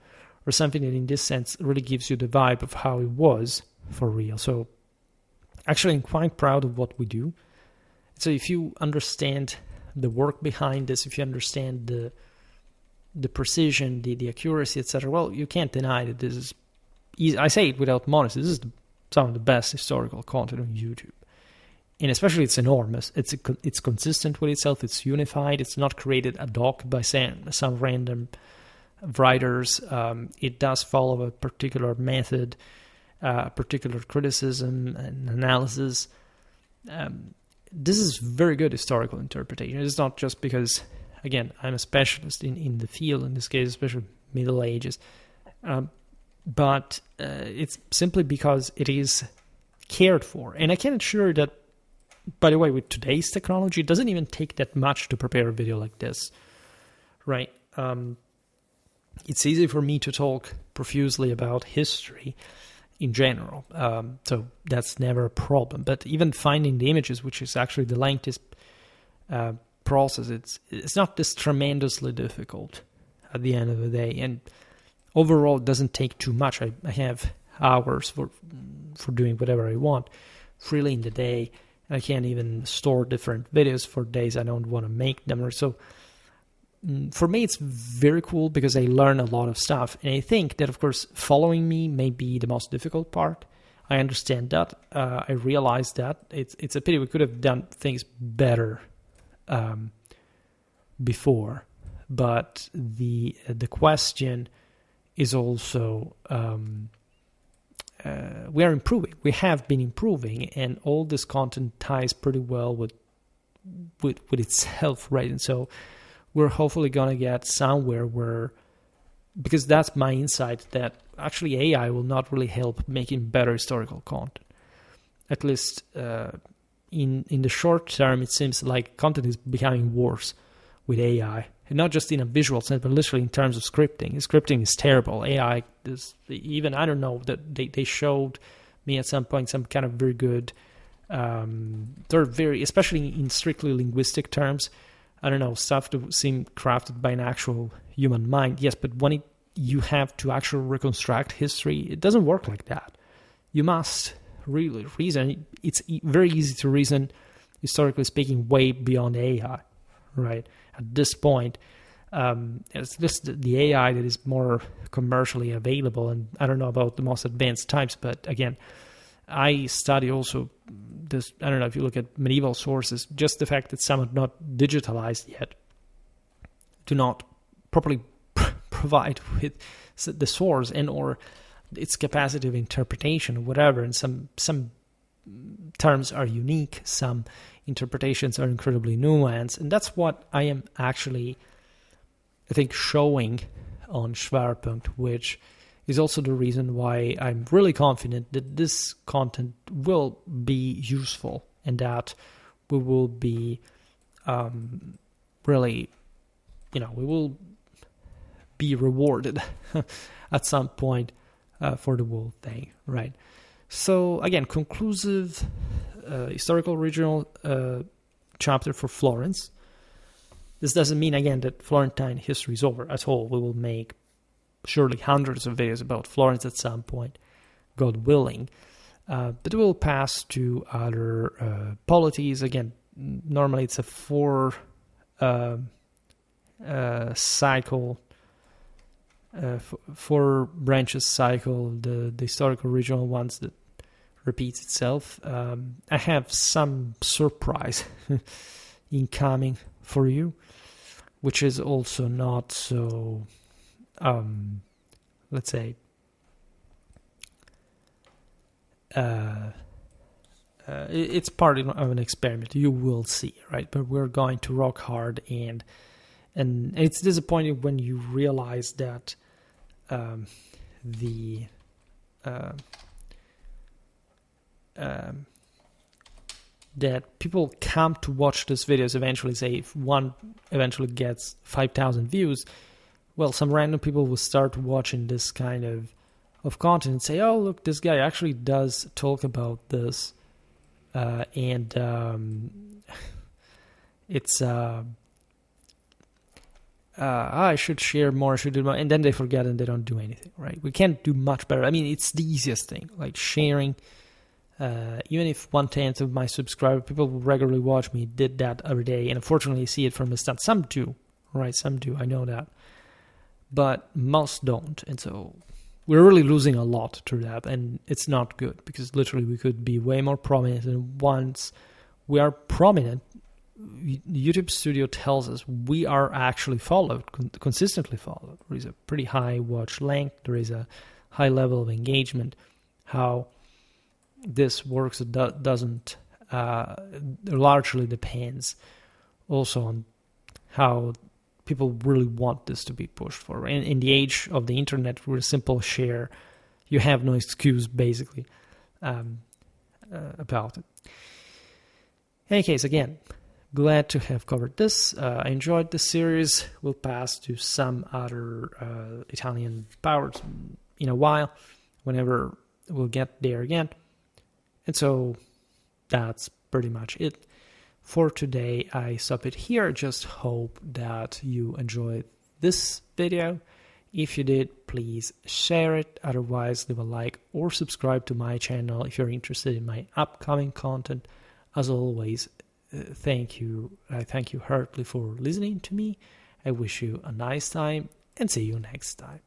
Speaker 1: or something that in this sense really gives you the vibe of how it was for real. So actually, I'm quite proud of what we do. So if you understand the work behind this, if you understand the precision, the accuracy, etc., well, you can't deny that this is easy. I say it without modesty. This is some of the best historical content on YouTube. And especially, it's enormous. It's consistent with itself. It's unified. It's not created ad hoc by some random writers. It does follow a particular method, particular criticism and analysis. This is very good historical interpretation. It's not just because, again, I'm a specialist in the field, in this case, especially Middle Ages, but it's simply because it is cared for. And I can assure that, by the way, with today's technology, it doesn't even take that much to prepare a video like this, right? It's easy for me to talk profusely about history in general, so that's never a problem. But even finding the images, which is actually the lengthiest process, it's not this tremendously difficult at the end of the day. And overall, it doesn't take too much. I have hours for doing whatever I want freely in the day. I can't even store different videos for days I don't want to make them. So for me, it's very cool because I learn a lot of stuff. And I think that, of course, following me may be the most difficult part. I understand that. I realize that. It's a pity we could have done things better before. But the question is also, we are improving. We have been improving, and all this content ties pretty well with itself, right? And so we're hopefully going to get somewhere where, because that's my insight, that actually AI will not really help making better historical content. At least in the short term, it seems like content is becoming worse with AI. And not just in a visual sense, but literally in terms of scripting. Scripting is terrible. AI is even, I don't know, that they showed me at some point some kind of very good, they're very, especially in strictly linguistic terms, I don't know, stuff to seem crafted by an actual human mind. Yes, but when you have to actually reconstruct history, it doesn't work like that. You must really reason. It's very easy to reason, historically speaking, way beyond AI, right? At this point, it's just the AI that is more commercially available, and I don't know about the most advanced types, but again, I study also this. I don't know if you look at medieval sources, just the fact that some are not digitalized yet do not properly provide with the source and or its capacity of interpretation or whatever. And some terms are unique, some interpretations are incredibly nuanced, and that's what I am actually, I think, showing on Schwerpunkt, which is also the reason why I'm really confident that this content will be useful and that we will be really, we will be rewarded at some point for the whole thing, right? So again, conclusive historical regional chapter for Florence. This doesn't mean, again, that Florentine history is over at all. We will make surely hundreds of videos about Florence at some point, God willing. But we'll pass to other polities. Again, normally it's a four branches cycle, the historical regional ones that repeats itself. I have some surprise incoming for you, which is also not so, let's say, it's part of an experiment. You will see, right? But we're going to rock hard, and it's disappointing when you realize that that people come to watch these videos eventually. Say if one eventually gets 5,000 views, well, some random people will start watching this kind of content and say, oh, look, this guy actually does talk about this, and it's I should share more, I should do more, and then they forget and they don't do anything, right? We can't do much better. I mean, it's the easiest thing, like sharing. Even if 1/10 of my subscribers, people who regularly watch me, did that every day, and unfortunately I see it from the start. Some do, right? Some do, I know that. But most don't, and so we're really losing a lot through that, and it's not good, because literally we could be way more prominent, and once we are prominent, YouTube Studio tells us we are actually followed, consistently followed. There is a pretty high watch length, there is a high level of engagement. How this works doesn't largely depends also on how people really want this to be pushed forward. In the age of the internet, where a simple share, you have no excuse basically about it. In any case, again, glad to have covered this. I enjoyed this series. We'll pass to some other Italian powers in a while, whenever we'll get there again. And so that's pretty much it for today. I stop it here. Just hope that you enjoyed this video. If you did, please share it. Otherwise, leave a like or subscribe to my channel if you're interested in my upcoming content. As always, thank you. I thank you heartily for listening to me. I wish you a nice time and see you next time.